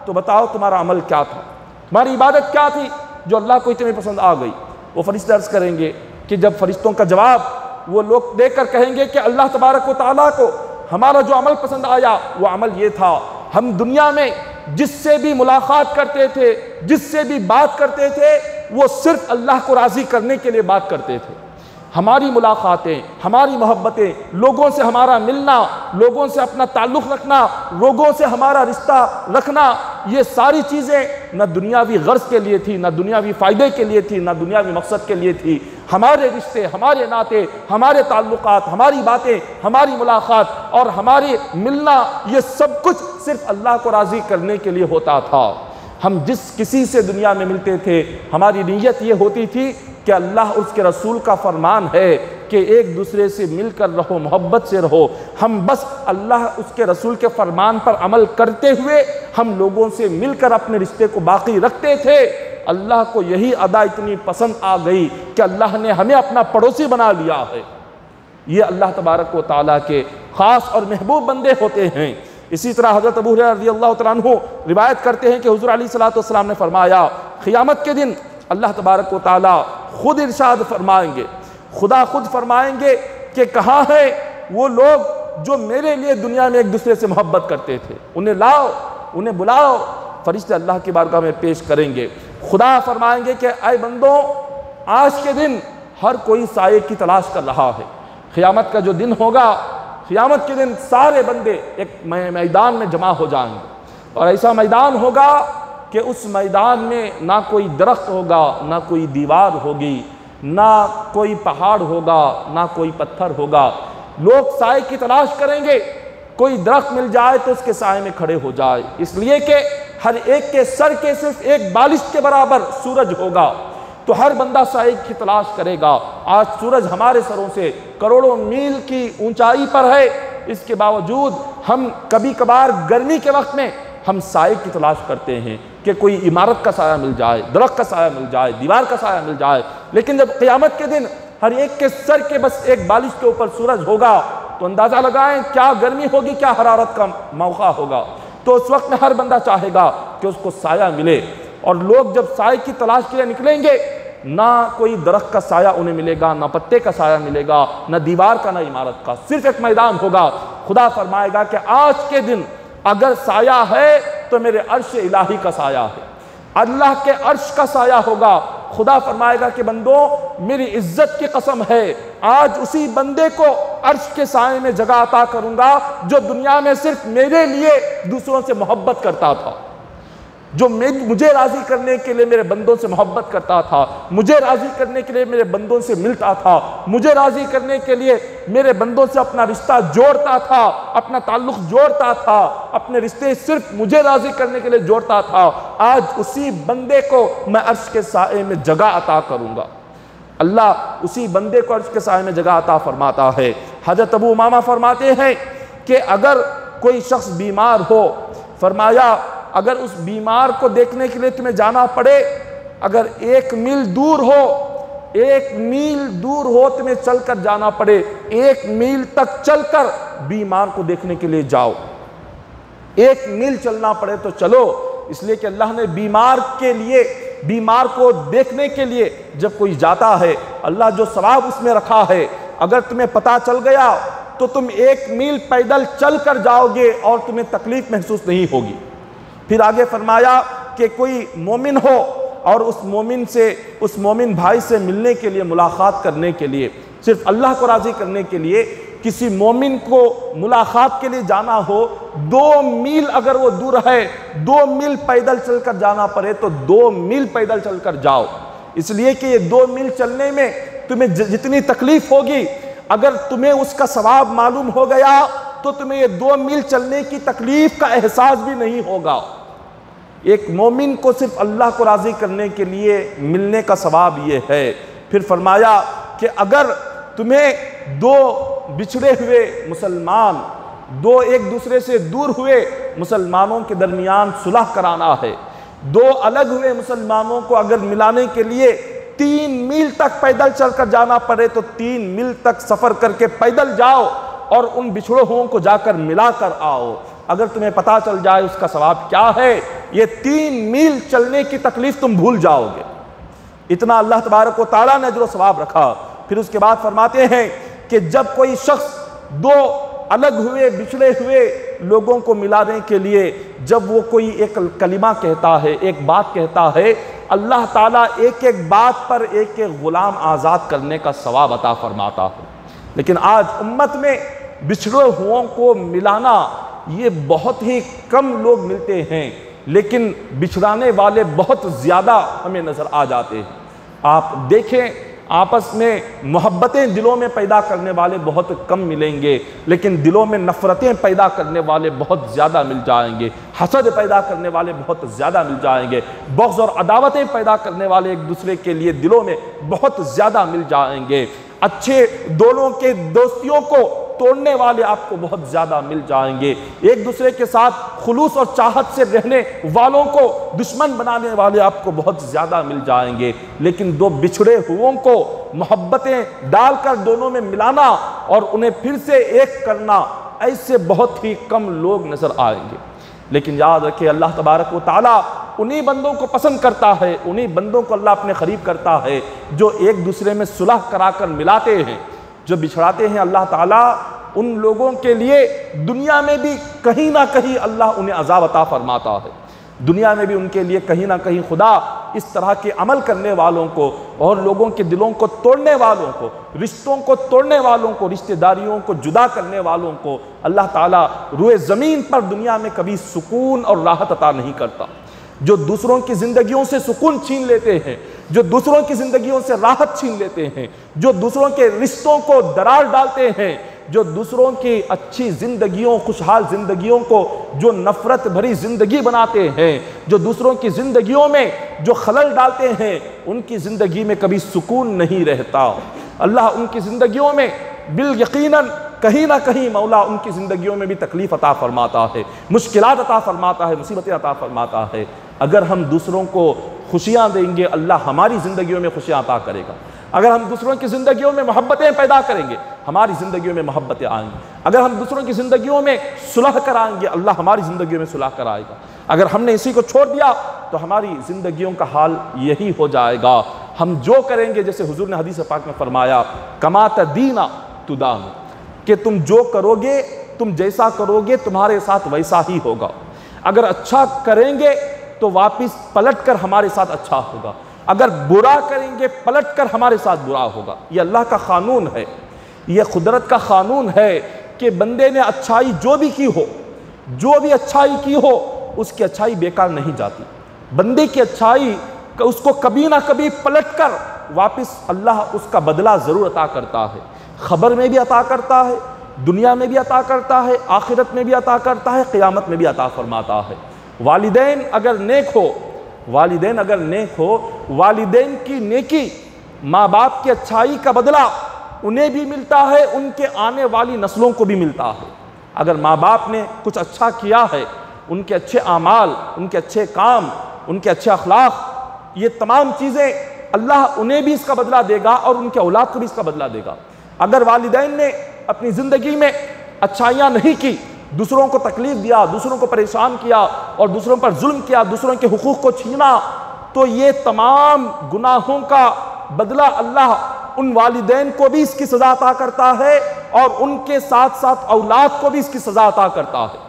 तो बताओ तुम्हारा अमल क्या था, तुम्हारी इबादत क्या थी जो अल्लाह को इतनी पसंद आ गई। वो फरिश्ते अर्ज़ करेंगे कि जब फरिश्तों का जवाब वो लोग देकर कहेंगे कि अल्लाह तबारक व तआला को हमारा जो अमल पसंद आया, वो अमल ये था, हम दुनिया में जिससे भी मुलाकात करते थे, जिससे भी बात करते थे, वो सिर्फ अल्लाह को राज़ी करने के लिए बात करते थे। हमारी मुलाकातें, हमारी मोहब्बतें, लोगों से हमारा मिलना, लोगों से अपना ताल्लुक़ रखना, लोगों से हमारा रिश्ता रखना, ये सारी चीज़ें न दुनियावी गर्ज के लिए थी, न दुनियावी फ़ायदे के लिए थी, न दुनियावी मकसद के लिए थी। हमारे रिश्ते, हमारे नाते, हमारे ताल्लुकात, हमारी बातें, हमारी मुलाकात और हमारे मिलना, ये सब कुछ सिर्फ अल्लाह को राज़ी करने के लिए होता था। हम जिस किसी से दुनिया में मिलते थे, हमारी नीयत ये होती थी कि अल्लाह उसके रसूल का फरमान है कि एक दूसरे से मिलकर रहो, मोहब्बत से रहो। हम बस अल्लाह उसके रसूल के फरमान पर अमल करते हुए हम लोगों से मिलकर अपने रिश्ते को बाकी रखते थे। अल्लाह को यही अदा इतनी पसंद आ गई कि अल्लाह ने हमें अपना पड़ोसी बना लिया है। ये अल्लाह तबारक व तआला के ख़ास और महबूब बंदे होते हैं। इसी तरह हज़रत अबू हुरैरा रज़ियल्लाहु तआला अन्हु रिवायत करते हैं कि हुज़ूर अलैहिस्सलातु वस्सलाम ने फरमाया, क़ियामत के दिन अल्लाह तबारक व तआला खुद इरशाद फरमाएंगे, खुदा खुद फरमाएंगे कि कहाँ है वो लोग जो मेरे लिए दुनिया में एक दूसरे से मोहब्बत करते थे, उन्हें लाओ, उन्हें बुलाओ। फरिश्ते अल्लाह की बारगाह में पेश करेंगे। खुदा फरमाएंगे कि ऐ बंदों, आज के दिन हर कोई साये की तलाश कर रहा है। क़ियामत का जो दिन होगा, क़ियामत के दिन सारे बंदे एक मैदान में जमा हो जाएंगे और ऐसा मैदान होगा कि उस मैदान में ना कोई दरख्त होगा, ना कोई दीवार होगी, ना कोई पहाड़ होगा, ना कोई पत्थर होगा। लोग साए की तलाश करेंगे, कोई दरख्त मिल जाए तो उसके साए में खड़े हो जाए, इसलिए कि हर एक के सर के सिर्फ एक बालिश के बराबर सूरज होगा, तो हर बंदा साए की तलाश करेगा। आज सूरज हमारे सरों से करोड़ों मील की ऊंचाई पर है, इसके बावजूद हम कभी कभार गर्मी के वक्त में हम साए की तलाश करते हैं कि कोई इमारत का साया मिल जाए, दरख्त का साया मिल जाए, दीवार का साया मिल जाए। लेकिन जब क़ियामत के दिन हर एक के सर के बस एक बालिश के ऊपर सूरज होगा, तो अंदाज़ा लगाएं क्या गर्मी होगी, क्या हरारत का मौका होगा। तो उस वक्त में हर बंदा चाहेगा कि उसको साया मिले। और लोग जब साए की तलाश के लिए निकलेंगे, ना कोई दरख्त का साया उन्हें मिलेगा, ना पत्ते का साया मिलेगा, ना दीवार का, ना इमारत का, सिर्फ एक मैदान होगा। खुदा फरमाएगा कि आज के दिन अगर साया है तो मेरे अर्श इलाही का साया है, अल्लाह के अर्श का साया होगा। खुदा फरमाएगा कि बंदों, मेरी इज्जत की कसम है, आज उसी बंदे को अर्श के साए में जगह अता करूंगा जो दुनिया में सिर्फ मेरे लिए दूसरों से मोहब्बत करता था, जो मुझे राज़ी करने के लिए मेरे बंदों से मोहब्बत करता था, मुझे राज़ी करने के लिए मेरे बंदों से मिलता था, मुझे राज़ी करने के लिए मेरे बंदों से अपना रिश्ता जोड़ता था, अपना ताल्लुक़ जोड़ता था, अपने रिश्ते सिर्फ मुझे राज़ी करने के लिए जोड़ता था। आज उसी बंदे को मैं अर्श के साए में जगह अता करूँगा। अल्लाह उसी बंदे को अर्श के साए में जगह अता फरमाता है। हज़रत अबू उमामा फरमाते हैं कि अगर कोई शख्स बीमार हो, फरमाया अगर उस बीमार को देखने के लिए तुम्हें जाना पड़े, अगर 1 मील दूर हो, 1 मील दूर हो तुम्हें चलकर जाना पड़े, 1 मील तक चलकर बीमार को देखने के लिए जाओ। 1 मील चलना पड़े तो चलो, इसलिए कि अल्लाह ने बीमार के लिए, बीमार को देखने के लिए जब कोई जाता है, अल्लाह जो सवाब उसमें रखा है, अगर तुम्हें पता चल गया तो तुम 1 मील पैदल चल कर जाओगे और तुम्हें तकलीफ महसूस नहीं होगी। फिर आगे फरमाया कि कोई मोमिन हो और उस मोमिन से, उस मोमिन भाई से मिलने के लिए, मुलाकात करने के लिए, सिर्फ अल्लाह को राज़ी करने के लिए किसी मोमिन को मुलाकात के लिए जाना हो, 2 मील अगर वो दूर है, 2 मील पैदल चलकर जाना पड़े तो 2 मील पैदल चलकर जाओ, इसलिए कि ये 2 मील चलने में तुम्हें जितनी तकलीफ होगी, अगर तुम्हें उसका सवाब मालूम हो गया तो तुम्हें ये 2 मील चलने की तकलीफ का एहसास भी नहीं होगा। एक मोमिन को सिर्फ अल्लाह को राज़ी करने के लिए मिलने का सवाब ये है। फिर फरमाया कि अगर तुम्हें दो बिछड़े हुए मुसलमान, दो एक दूसरे से दूर हुए मुसलमानों के दरमियान सुलह कराना है। दो अलग हुए मुसलमानों को अगर मिलाने के लिए 3 मील तक पैदल चलकर जाना पड़े तो 3 मील तक सफर करके पैदल जाओ और उन बिछड़े हुओं को जाकर मिला कर आओ। अगर तुम्हें पता चल जाए उसका सवाब क्या है, ये 3 मील चलने की तकलीफ तुम भूल जाओगे। इतना अल्लाह तबारक व तआला ने अजर व सवाब रखा। फिर उसके बाद फरमाते हैं कि जब कोई शख्स दो अलग हुए बिछड़े हुए लोगों को मिलाने के लिए जब वो कोई एक कलिमा कहता है, एक बात कहता है, अल्लाह ताला एक एक बात पर एक एक गुलाम आज़ाद करने का सवाब अता फरमाता है। लेकिन आज उम्मत में बिछड़े हुओं को मिलाना ये बहुत ही कम लोग मिलते हैं, लेकिन बिछड़ाने वाले बहुत ज़्यादा हमें नज़र आ जाते हैं। आप देखें, आपस में मोहब्बतें दिलों में पैदा करने वाले बहुत कम मिलेंगे, लेकिन दिलों में नफ़रतें पैदा करने वाले बहुत ज़्यादा मिल जाएंगे। हसद पैदा करने वाले बहुत ज़्यादा मिल जाएंगे। बग़्ज़ और अदावतें पैदा करने वाले एक दूसरे के लिए दिलों में बहुत ज़्यादा मिल जाएंगे। अच्छे दोनों के दोस्तियों को तोड़ने वाले आपको बहुत ज़्यादा मिल जाएंगे। एक दूसरे के साथ खुलूस और चाहत से रहने वालों को दुश्मन बनाने वाले आपको बहुत ज़्यादा मिल जाएंगे। लेकिन दो बिछड़े हुओं को मोहब्बतें डालकर दोनों में मिलाना और उन्हें फिर से एक करना, ऐसे बहुत ही कम लोग नज़र आएंगे। लेकिन याद रखिए, अल्लाह तबारक व तआला उन्हीं बंदों को पसंद करता है, उन्हीं बंदों को अल्लाह अपने करीब करता है जो एक दूसरे में सुलह कराकर मिलाते हैं। जो बिछड़ाते हैं, अल्लाह ताला उन लोगों के लिए दुनिया में भी कहीं ना कहीं अल्लाह उन्हें अज़ाब अता फरमाता है। दुनिया में भी उनके लिए कहीं ना कहीं खुदा इस तरह के अमल करने वालों को और लोगों के दिलों को तोड़ने वालों को, रिश्तों को तोड़ने वालों को, रिश्तेदारियों को जुदा करने वालों को अल्लाह ताला रूए ज़मीन पर दुनिया में कभी सुकून और राहत अता नहीं करता। जो दूसरों की ज़िंदगियों से सुकून छीन लेते हैं, जो दूसरों की ज़िंदगियों से राहत छीन लेते हैं, जो दूसरों के रिश्तों को दरार डालते हैं, जो दूसरों की अच्छी ज़िंदगियों, खुशहाल ज़िंदगियों को जो नफ़रत भरी ज़िंदगी बनाते हैं, जो दूसरों की ज़िंदगियों में जो खलल डालते हैं, उनकी ज़िंदगी में कभी सुकून नहीं रहता। अल्लाह उनकी ज़िंदगियों में बिल यकीनन कहीं ना कहीं मौला उनकी ज़िंदगियों में भी तकलीफ़ अता फरमाता है, मुश्किलात अता फरमाता है, मुसीबतें अता फरमाता है। अगर हम दूसरों को खुशियाँ देंगे, अल्लाह हमारी ज़िंदगियों में खुशियाँ अता करेगा। अगर हम दूसरों की ज़िंदगियों में मोहब्बतें पैदा करेंगे, हमारी ज़िंदगियों में मोहब्बतें आएंगी। अगर हम दूसरों की ज़िंदगियों में सुलह कराएंगे, अल्लाह हमारी ज़िंदगियों में सुलह कराएगा। अगर हमने इसी को छोड़ दिया तो हमारी ज़िंदगियों का हाल यही हो जाएगा। हम जो करेंगे, जैसे हुजूर ने हदीस पाक में फरमाया, कमा तदीना तुदान, कि तुम जो करोगे, तुम जैसा करोगे तुम्हारे साथ वैसा ही होगा। अगर अच्छा करेंगे तो वापस पलट कर हमारे साथ अच्छा होगा, अगर बुरा करेंगे पलट कर हमारे साथ बुरा होगा। ये अल्लाह का कानून है, ये कुदरत का कानून है कि बंदे ने अच्छाई जो भी की हो, जो भी अच्छाई की हो, उसकी अच्छाई बेकार नहीं जाती। बंदे की अच्छाई उसको कभी ना कभी पलट कर वापस अल्लाह उसका बदला ज़रूर अता करता है। खबर में भी अता करता है, दुनिया में भी अता करता है, आखिरत में भी अता करता है, क़यामत में भी अता फरमाता है। वालिदैन अगर नेक हो, वालिदैन अगर नेक हो, वालिदैन की नेकी, माँ बाप की अच्छाई का बदला उन्हें भी मिलता है, उनके आने वाली नस्लों को भी मिलता है। अगर माँ बाप ने कुछ अच्छा किया है, उनके अच्छे आमाल, उनके अच्छे काम, उनके अच्छे अखलाक, ये तमाम चीज़ें अल्लाह उन्हें भी इसका बदला देगा और उनके औलाद को भी इसका बदला देगा। अगर वालिदैन ने अपनी ज़िंदगी में अच्छाइयाँ नहीं की, दूसरों को तकलीफ़ दिया, दूसरों को परेशान किया और दूसरों पर जुल्म किया, दूसरों के हुकूक़ को छीना, तो ये तमाम गुनाहों का बदला अल्लाह उन वालिदैन को भी इसकी सज़ा अता करता है और उनके साथ साथ औलाद को भी इसकी सज़ा अता करता है।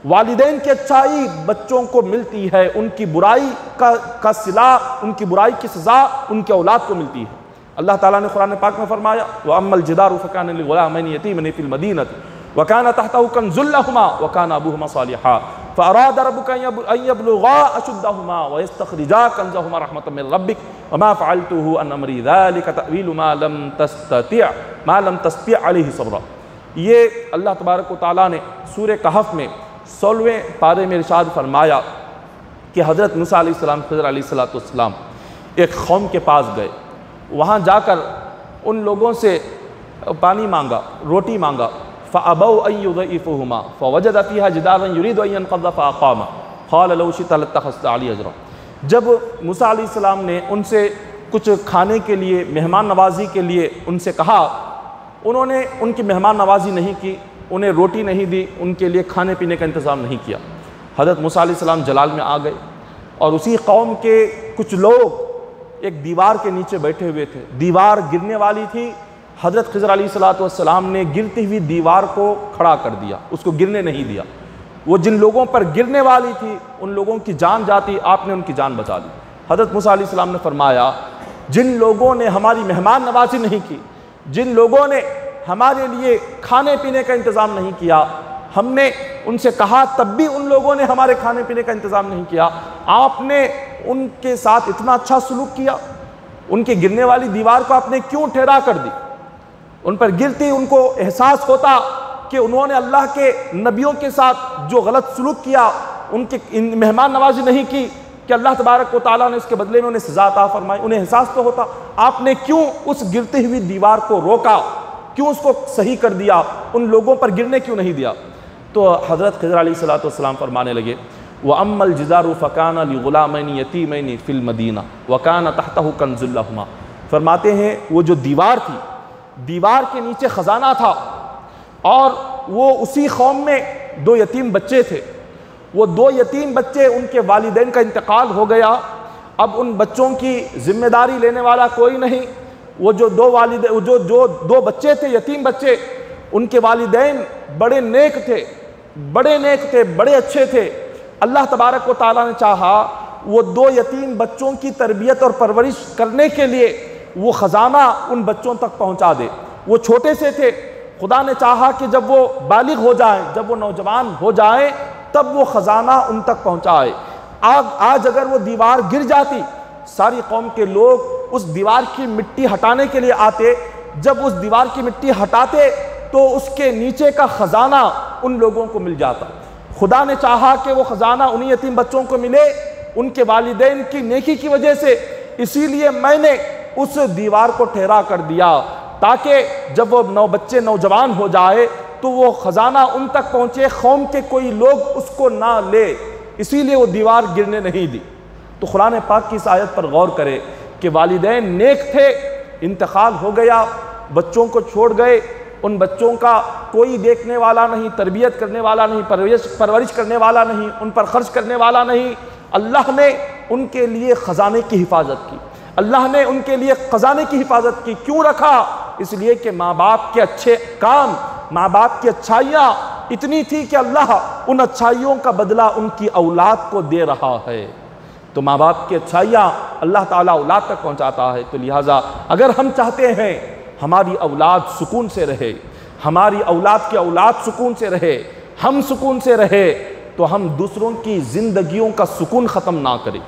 वालिदैन की अच्छाई बच्चों को मिलती है, उनकी बुराई का सिला, उनकी बुराई की सज़ा उनके औलाद को मिलती है। अल्लाह ताला ने कुरान पाक में फरमाया, व अम्मल जिदारु फकान लिग़ुलामैनि यतीमैनि फिल मदीनति व कान तहतहु कन्ज़ुल लहुमा व कान अबूहुमा सालिहा फ़अराद रब्बुका अन यब्लुगा अशुद्दहुमा व यस्तख़रिजा कन्ज़हुमा रहमतम मिन रब्बिक व मा फ़अलतुहु अन अम्री ज़ालिका तअवीलु मा लम तस्ति' अलैहि सब्रा। ये अल्लाह तबारक व तआला ने सूरह कहफ़ में 16वें पारे में इरशाद फरमाया कि हज़रत मूसा अलैहिस्सलाम, खिज़र अलैहिस्सलाम एक कौम के पास गए। वहाँ जाकर उन लोगों से पानी मांगा, रोटी मांगा, फ़अबौ अन युज़इफ़ुहुमा फ़वजद फ़ीहा जिदारन युरीदु अन यनक़ज़ फ़अक़ामा क़ाल लौ शि'त लत्तख़ज़्त अलैहि अजरा। जब मूसा अलैहिस्सलाम ने उनसे कुछ खाने के लिए, मेहमान नवाज़ी के लिए उनसे कहा, उन्होंने उनकी मेहमान नवाज़ी नहीं की, उन्हें रोटी नहीं दी, उनके लिए खाने पीने का इंतज़ाम नहीं किया। हज़रत मूसा अलैहिस्सलाम जलाल में आ गए और उसी कौम के कुछ लोग एक दीवार के नीचे बैठे हुए थे। दीवार गिरने वाली थी। हज़रत ख़िज़र अलैहिस्सलाम ने गिरती हुई दीवार को खड़ा कर दिया, उसको गिरने नहीं दिया। वो जिन लोगों पर गिरने वाली थी उन लोगों की जान जाती, आपने उनकी जान बचा दी। हज़रत मूसा अलैहिस्सलाम ने फरमाया, जिन लोगों ने हमारी मेहमान नवाज़ी नहीं की, जिन लोगों ने हमारे लिए खाने पीने का इंतज़ाम नहीं किया, हमने उनसे कहा तब भी उन लोगों ने हमारे खाने पीने का इंतज़ाम नहीं किया, आपने उनके साथ इतना अच्छा सलूक किया, उनके गिरने वाली दीवार को आपने क्यों ठहरा कर दी? उन पर गिरती उनको एहसास होता कि उन्होंने अल्लाह के नबियों के साथ जो गलत सलूक किया, उनके मेहमान नवाजी नहीं की, कि अल्लाह तबारक व तआला ने उसके बदले में उन्हें सज़ा अता फरमाई, उन्हें एहसास तो होता। आपने क्यों उस गिरती हुई दीवार को रोका, क्यों उसको सही कर दिया, उन लोगों पर गिरने क्यों नहीं दिया? तो हज़रत ख़िज़र अलैहिस्सलाम फरमाने लगे, व अम्मल जिज़ारु फ़काना लिग़ुलामैनि यतीमैनि फ़िल मदीना व काना तहतहु कंज़ुल लहुमा। फरमाते हैं वो जो दीवार थी, दीवार के नीचे ख़जाना था और वो उसी कौम में दो यतीम बच्चे थे। वो दो यतीम बच्चे, उनके वालिदैन का इंतकाल हो गया, अब उन बच्चों की जिम्मेदारी लेने वाला कोई नहीं। वो जो दो बच्चे थे, यतीम बच्चे, उनके वालिदैन बड़े नेक थे, बड़े अच्छे थे। अल्लाह तबारक व तआला ने चाहा वो दो यतीम बच्चों की तरबियत और परवरिश करने के लिए वो ख़जाना उन बच्चों तक पहुँचा दे। वो छोटे से थे, खुदा ने चाहा कि जब वो बालिग हो जाए, जब वो नौजवान हो जाए, तब वो ख़जाना उन तक पहुँचाए। आज अगर वो दीवार गिर जाती, सारी कौम के लोग उस दीवार की मिट्टी हटाने के लिए आते। जब उस दीवार की मिट्टी हटाते तो उसके नीचे का ख़जाना उन लोगों को मिल जाता। खुदा ने चाहा कि वो ख़जाना उन्हीं यतीम बच्चों को मिले, उनके वालिदैन की नेकी की वजह से। इसीलिए मैंने उस दीवार को ठहरा कर दिया, ताकि जब वो बच्चे नौजवान हो जाए तो वो ख़जाना उन तक पहुँचे, कौम के कोई लोग उसको ना ले। इसीलिए वो दीवार गिरने नहीं दी। तो कुरान पाक की इस आयत पर गौर करें कि वालिदैन नेक थे, इंतकाल हो गया, बच्चों को छोड़ गए, उन बच्चों का कोई देखने वाला नहीं, तरबियत करने वाला नहीं, परवरिश करने वाला नहीं, उन पर खर्च करने वाला नहीं। अल्लाह ने उनके लिए ख़जाने की हिफाजत की, अल्लाह ने उनके लिए ख़जाने की हिफाजत की। क्यों रखा? इसलिए कि माँ बाप के अच्छे काम, माँ बाप की अच्छाइयाँ इतनी थी कि अल्लाह उन अच्छाइयों का बदला उनकी औलाद को दे रहा है। तो माँ बाप की अच्छाइयाँ अल्लाह ताला औलाद तक पहुँचाता है। तो लिहाजा अगर हम चाहते हैं हमारी औलाद सुकून से रहे, हमारी औलाद की औलाद सुकून से रहे, हम सुकून से रहे, तो हम दूसरों की ज़िंदगियों का सुकून ख़त्म ना करें,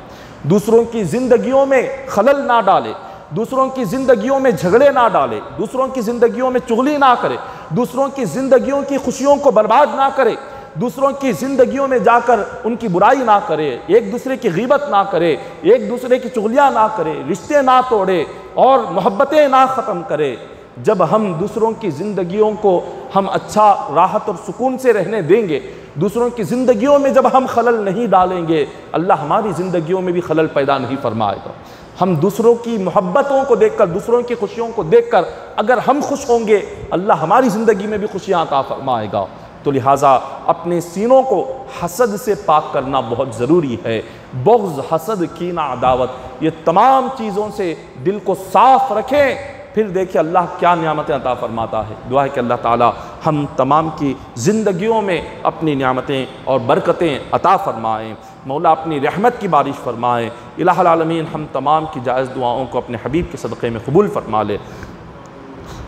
दूसरों की ज़िंदगियों में खलल ना डालें, दूसरों की ज़िंदगियों में झगड़े ना डालें, दूसरों की ज़िंदगियों में चुगली ना करें, दूसरों की ज़िंदगियों की खुशियों को बर्बाद ना करें, दूसरों की ज़िंदगियों में जाकर उनकी बुराई ना करे, एक दूसरे की गीबत ना करे, एक दूसरे की चुगलियाँ ना करे, रिश्ते ना तोड़े और मोहब्बतें ना ख़त्म करे। जब हम दूसरों की ज़िंदगियों को हम अच्छा राहत और सुकून से रहने देंगे, दूसरों की ज़िंदगियों में जब हम खलल नहीं डालेंगे, अल्लाह हमारी ज़िंदगियों में भी खलल पैदा नहीं फरमाएगा। हम दूसरों की मोहब्बतों को देखकर, दूसरों की खुशियों को देखकर अगर हम खुश होंगे, अल्लाह हमारी ज़िंदगी में भी खुशियाँ अता फरमाएगा। तो लिहाजा अपने सीनों को हसद से पाक करना बहुत ज़रूरी है। बुग़्ज़, हसद, कीना, अदावत, ये तमाम चीज़ों से दिल को साफ़ रखें, फिर देखिए अल्लाह क्या नियामतें अता फरमाता है। दुआ है कि अल्लाह ताला हम तमाम की ज़िंदगियों में अपनी नियामतें और बरकतें अता फ़रमाएँ। मौला अपनी रहमत की बारिश फ़रमाएँ। इलाहुल आलमीन हम तमाम की जायज़ दुआओं को अपने हबीब के सदक़े में कबूल फ़रमा ले।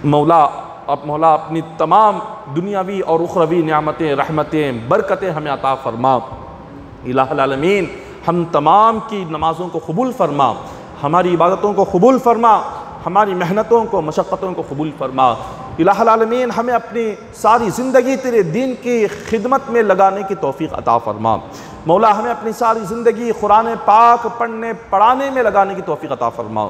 मौला अपनी तमाम दुनियावी और उखरवी नियामतें, रहमतें, बरकतें हमें अता फ़रमा। इलाहुल आलमीन हम तमाम की नमाज़ों को कबूल फ़रमा, हमारी इबादतों को कबूल फ़रमा, हमारी मेहनतों को, मशक्क़तों को कबूल फ़रमा। इलाहुल आलमीन हमें अपनी सारी ज़िंदगी तेरे दीन की खिदमत में लगाने की तौफ़ीक़ अता फ़रमा। मौला हमें अपनी सारी ज़िंदगी कुरान पाक पढ़ने पढ़ाने में लगाने की तौफ़ीक़ अता फ़रमा।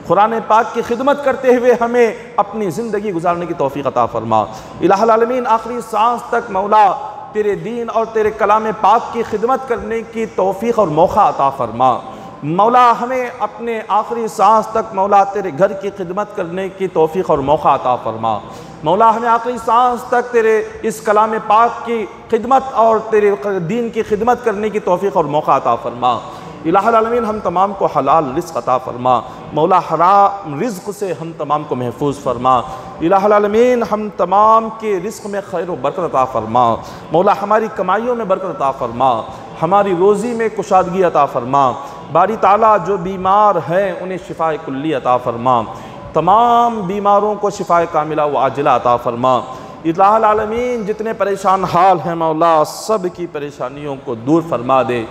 कुरान पाक की खिदमत करते हुए हमें अपनी ज़िंदगी गुजारने की तौफीक अता फरमा। इलाहुल आलमीन आखिरी सांस तक मौला तेरे दीन और तेरे कलाम पाक की खिदमत करने की तौफीक और मौका अता फरमा। मौला हमें अपने आखिरी सांस तक मौला तेरे घर की खिदमत करने की तौफीक और मौका अता फरमा। मौला हमें आखिरी सांस तक तेरे इस कलाम पाक की खिदमत और तेरे दीन की खिदमत करने की तौफीक और मौका अता फरमा। इलाहुल आलमीन हम तमाम को हलाल रिज़्क़ अता फरमा। मौला हराम रिज़्क़ से हम तमाम को महफूज फरमा। इलाहुल आलमीन हम तमाम के रिज़्क़ में खैर व बरकत अता फरमा। मौला हमारी कमाइयों में बरकत अता फरमा, हमारी रोज़ी में कुशादगी अता फरमा। बारी ताला जो बीमार हैं उन्हें शिफाए कुल्ली अता फरमा। तमाम बीमारों को शिफाए कामिला व आजिला अता फरमा। इलाहुल आलमीन जितने परेशान हाल हैं मौला सब की परेशानियों को दूर फरमा दे।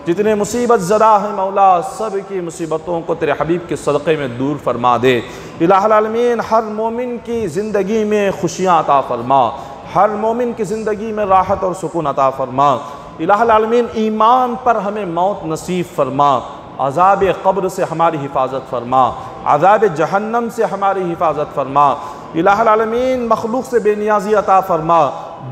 जितने मुसीबत ज़दा हैं मौला सब की मुसीबतों को तेरे हबीब के सदक़े में दूर फरमा दे। इलाहुल आलमीन हर मोमिन की ज़िंदगी में खुशियाँ अता फरमा, हर मोमिन की ज़िंदगी में राहत और सुकून अता फरमा। इलाहुल आलमीन ईमान पर हमें मौत नसीब फरमा। अज़ाब क़ब्र से हमारी हिफाजत फरमा, अज़ाब जहन्नम से हमारी हिफाजत फरमा। इलाहुल आलमीन मखलूक से बेनियाज़ी अता फरमा,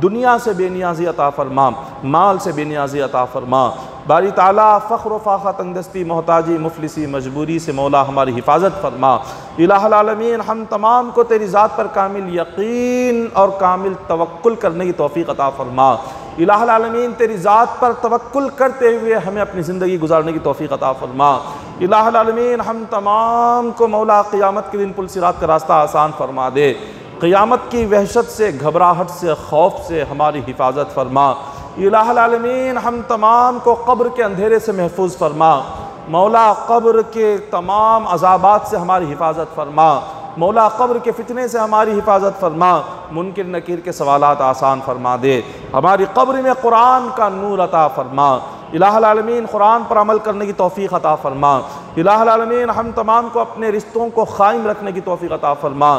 दुनिया से बेनियाज़ी अता फरमा, माल से बेनियाज़ी अता फरमा। बारी ताला फ़ख्र फ़ाखा तंगदस्ती मोहताजी मुफलिसी मजबूरी से मौला हमारी हिफाजत फरमा। इलाहुल आलमीन हम तमाम को तेरी ज़ात पर कामिल यकीन और कामिल तवक्कुल करने की तौफ़ीक़ अता फरमा। इलाहुल आलमीन तेरी ज़ात पर तवक्कुल करते हुए हमें अपनी ज़िंदगी गुजारने की तौफ़ीक़ अता फरमा। इलाहुल आलमीन हम तमाम को मौला क़ियामत के दिन पुल सिरात का रास्ता आसान फरमा दे। क़ियामत की वहशत से, घबराहट से, खौफ से हमारी हिफाजत फरमा। इलाहुल आलमीन हम तमाम को क़ब्र के अंधेरे से महफूज फरमा। मौला क़ब्र के तमाम अज़ाबात से हमारी हिफाजत फरमा। मौला क़ब्र के फितने से हमारी हिफाजत फरमा। मुनकिर नकीर के सवालात आसान फरमा दे। हमारी क़ब्र में कुरान का नूर अता फरमा। इलाहुल आलमीन कुरान पर अमल करने की तौफ़ीक़ अता फरमा। इलाहुल आलमीन हम तमाम को अपने रिश्तों को क़ायम रखने की तौफ़ीक़ अता फरमा।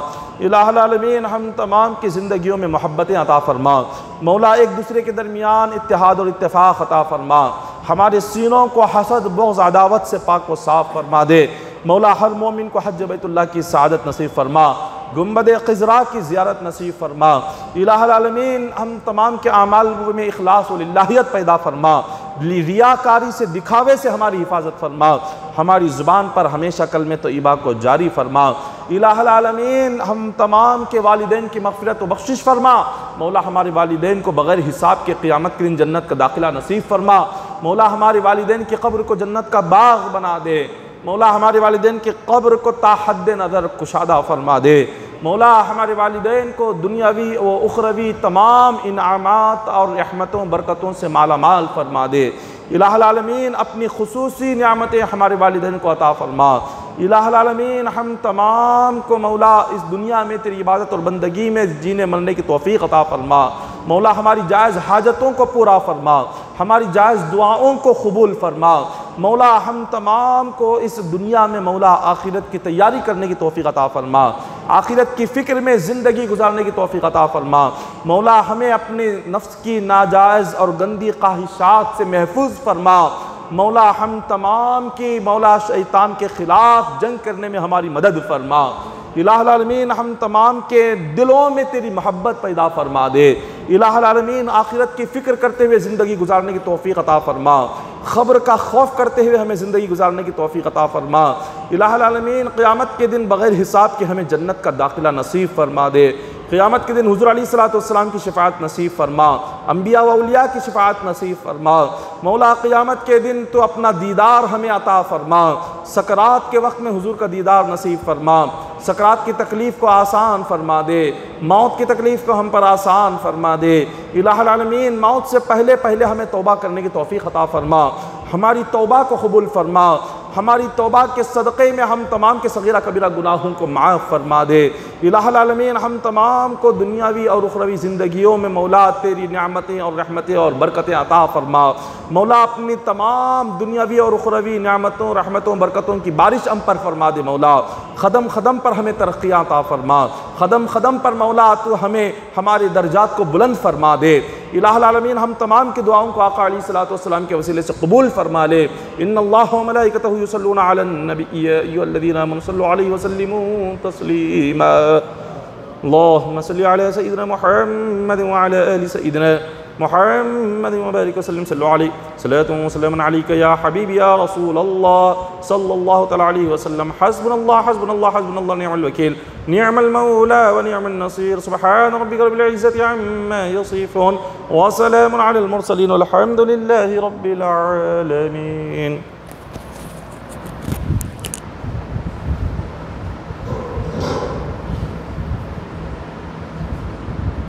इलाहुल आलमीन हम तमाम की ज़िंदगियों में मोहब्बतें अता फरमा। मौला एक दूसरे के दरमियान इत्तेहाद और इत्तेफ़ाक़ अता फरमा। हमारे सीनों को हसद, बुग़्ज़, अदावत से पाक व साफ़ फरमा दे। मौला हर मोमिन को हज बैतुल्लाह की सआदत नसीब फरमा, गुंबद क़िज़रा की ज़ियारत नसीब फरमा। इलाहुल आलमीन हम तमाम के आमाल में इखलास और लिल्लाहियत पैदा फरमा। रियाकारी से, दिखावे से हमारी हिफाजत फरमा। हमारी ज़ुबान पर हमेशा कलमे तय्यबा को जारी फरमा। इलाहुल आलमीन हम तमाम के वालिदैन की मग़फ़िरत व बख्शिश फरमा। मौला हमारे वालिदैन को बग़ैर हिसाब के क़ियामत के दिन जन्नत का दाखिला नसीब फरमा। मौला हमारे वालिदैन की क़ब्र को जन्नत का बाग़ बना दे। मौला हमारे वालिदैन की क़ब्र को ताहद्द नज़र कुशादा फरमा दे। मौला हमारे वालिदैन को दुनियावी व उखरवी तमाम इनामात और रहमतों बरकतों से माला माल फरमा दे। इलाहुल आलमीन अपनी खुसूसी नियामतें हमारे वालिदैन को अता फरमा। इलाहुल आलमीन हम तमाम को मौला इस दुनिया में तेरी इबादत और बंदगी में जीने मरने की तौफ़ीक़ अता फरमा। मौला हमारी जायज़ हाजतों को पूरा फरमा, हमारी जायज़ दुआओं को कबूल फरमा। मौला हम तमाम को इस दुनिया में मौला आखिरत की तैयारी करने की तौफ़ीक़ अता फरमा, आखिरत की फ़िक्र में ज़िंदगी गुजारने की तौफ़ीक़ अता फरमा। मौला हमें अपने नफ्स की नाजायज़ और गंदी ख्वाहिशात से महफूज फरमा। मौला हम तमाम की मौला शैतान के ख़िलाफ़ जंग करने में हमारी मदद फरमा। इलाहुल आलमीन हम तमाम के दिलों में तेरी मोहब्बत पैदा फरमा दे। इलाहुल आलमीन आखिरत की फ़िक्र करते हुए ज़िंदगी गुजारने की तौफ़ीक़ अता फरमा। ख़ब्र का खौफ करते हुए हमें ज़िंदगी गुजारने की तौफ़ीक़ अता फरमा। इलाहुल आलमीन क़ियामत के दिन बग़ैर हिसाब के हमें जन्नत का दाखिला नसीब फरमा दे। क़ियामत के दिन हुज़ूर अलैहिस्सलातु वस्सलाम की शफ़ाअत नसीब फरमा, अम्बिया व औलिया की शफ़ाअत नसीब फरमा। मौला क़ियामत के दिन तो अपना दीदार हमें अता फरमा। सकरात के वक्त में हुज़ूर का दीदार नसीब फरमा। सकरात की तकलीफ़ को आसान फरमा दे, मौत की तकलीफ़ को हम पर आसान फरमा दे। इलाहुल आलमीन मौत से पहले पहले हमें तौबा करने की तौफ़ीक़ अता फरमा। हमारी तौबा को कबूल फरमा। हमारी तौबा के सदक़े में हम तमाम के सगीरा कबीरा गुनाहों को माफ़ फरमा दे। इलाहुल आलमीन हम तमाम को दुनियावी और उखरवी ज़िंदगियों में मौला तेरी नेमतें और रहमतें और बरकतें अता फरमा। मौला अपनी तमाम दुनियावी और उखरवी नेमतों रहमतों बरकतों की बारिश हम पर फरमा दे। मौला ख़दम ख़दम पर हमें तरक्कियाँ अता फरमा, ख़दम ख़दम पर मौला तो हमें हमारे दर्जात को बुलंद फरमा दे। इलाहुल आलमीन हम तमाम की दुआओं को आका अलैहिस्सलातु वस्सलाम के वसीले से कबूल फरमा ले। इन्नल्लाह व मलाइकतहु युसल्लूना अलन नबी या अय्युहल्लज़ीना आमनू सल्लु अलैहि व सल्लिमू तस्लीमा। अल्लाहुम्मा सल्लि अला सय्यिदिना मुहम्मद व अला आलि सय्यिदिना मुहम्मद व बारिक वसल्लिम सल्लु अलैहि सल्लतु व सल्लम अलैका या हबीबी या रसूल अल्लाह सल्लल्लाहु तआला अलैहि वसल्लम। हस्बुनल्लाह हस्बुनल्लाह हस्बुनल्लाह निअमल वकील निअमल मौला व निअमन नसीर। सुब्हान रब्बिका रब्बिल इज्जति अम्मा यसिफून व सलामुन अलल मुरसलीन वल्हम्दुलिल्लाहि रब्बिल आलमीन।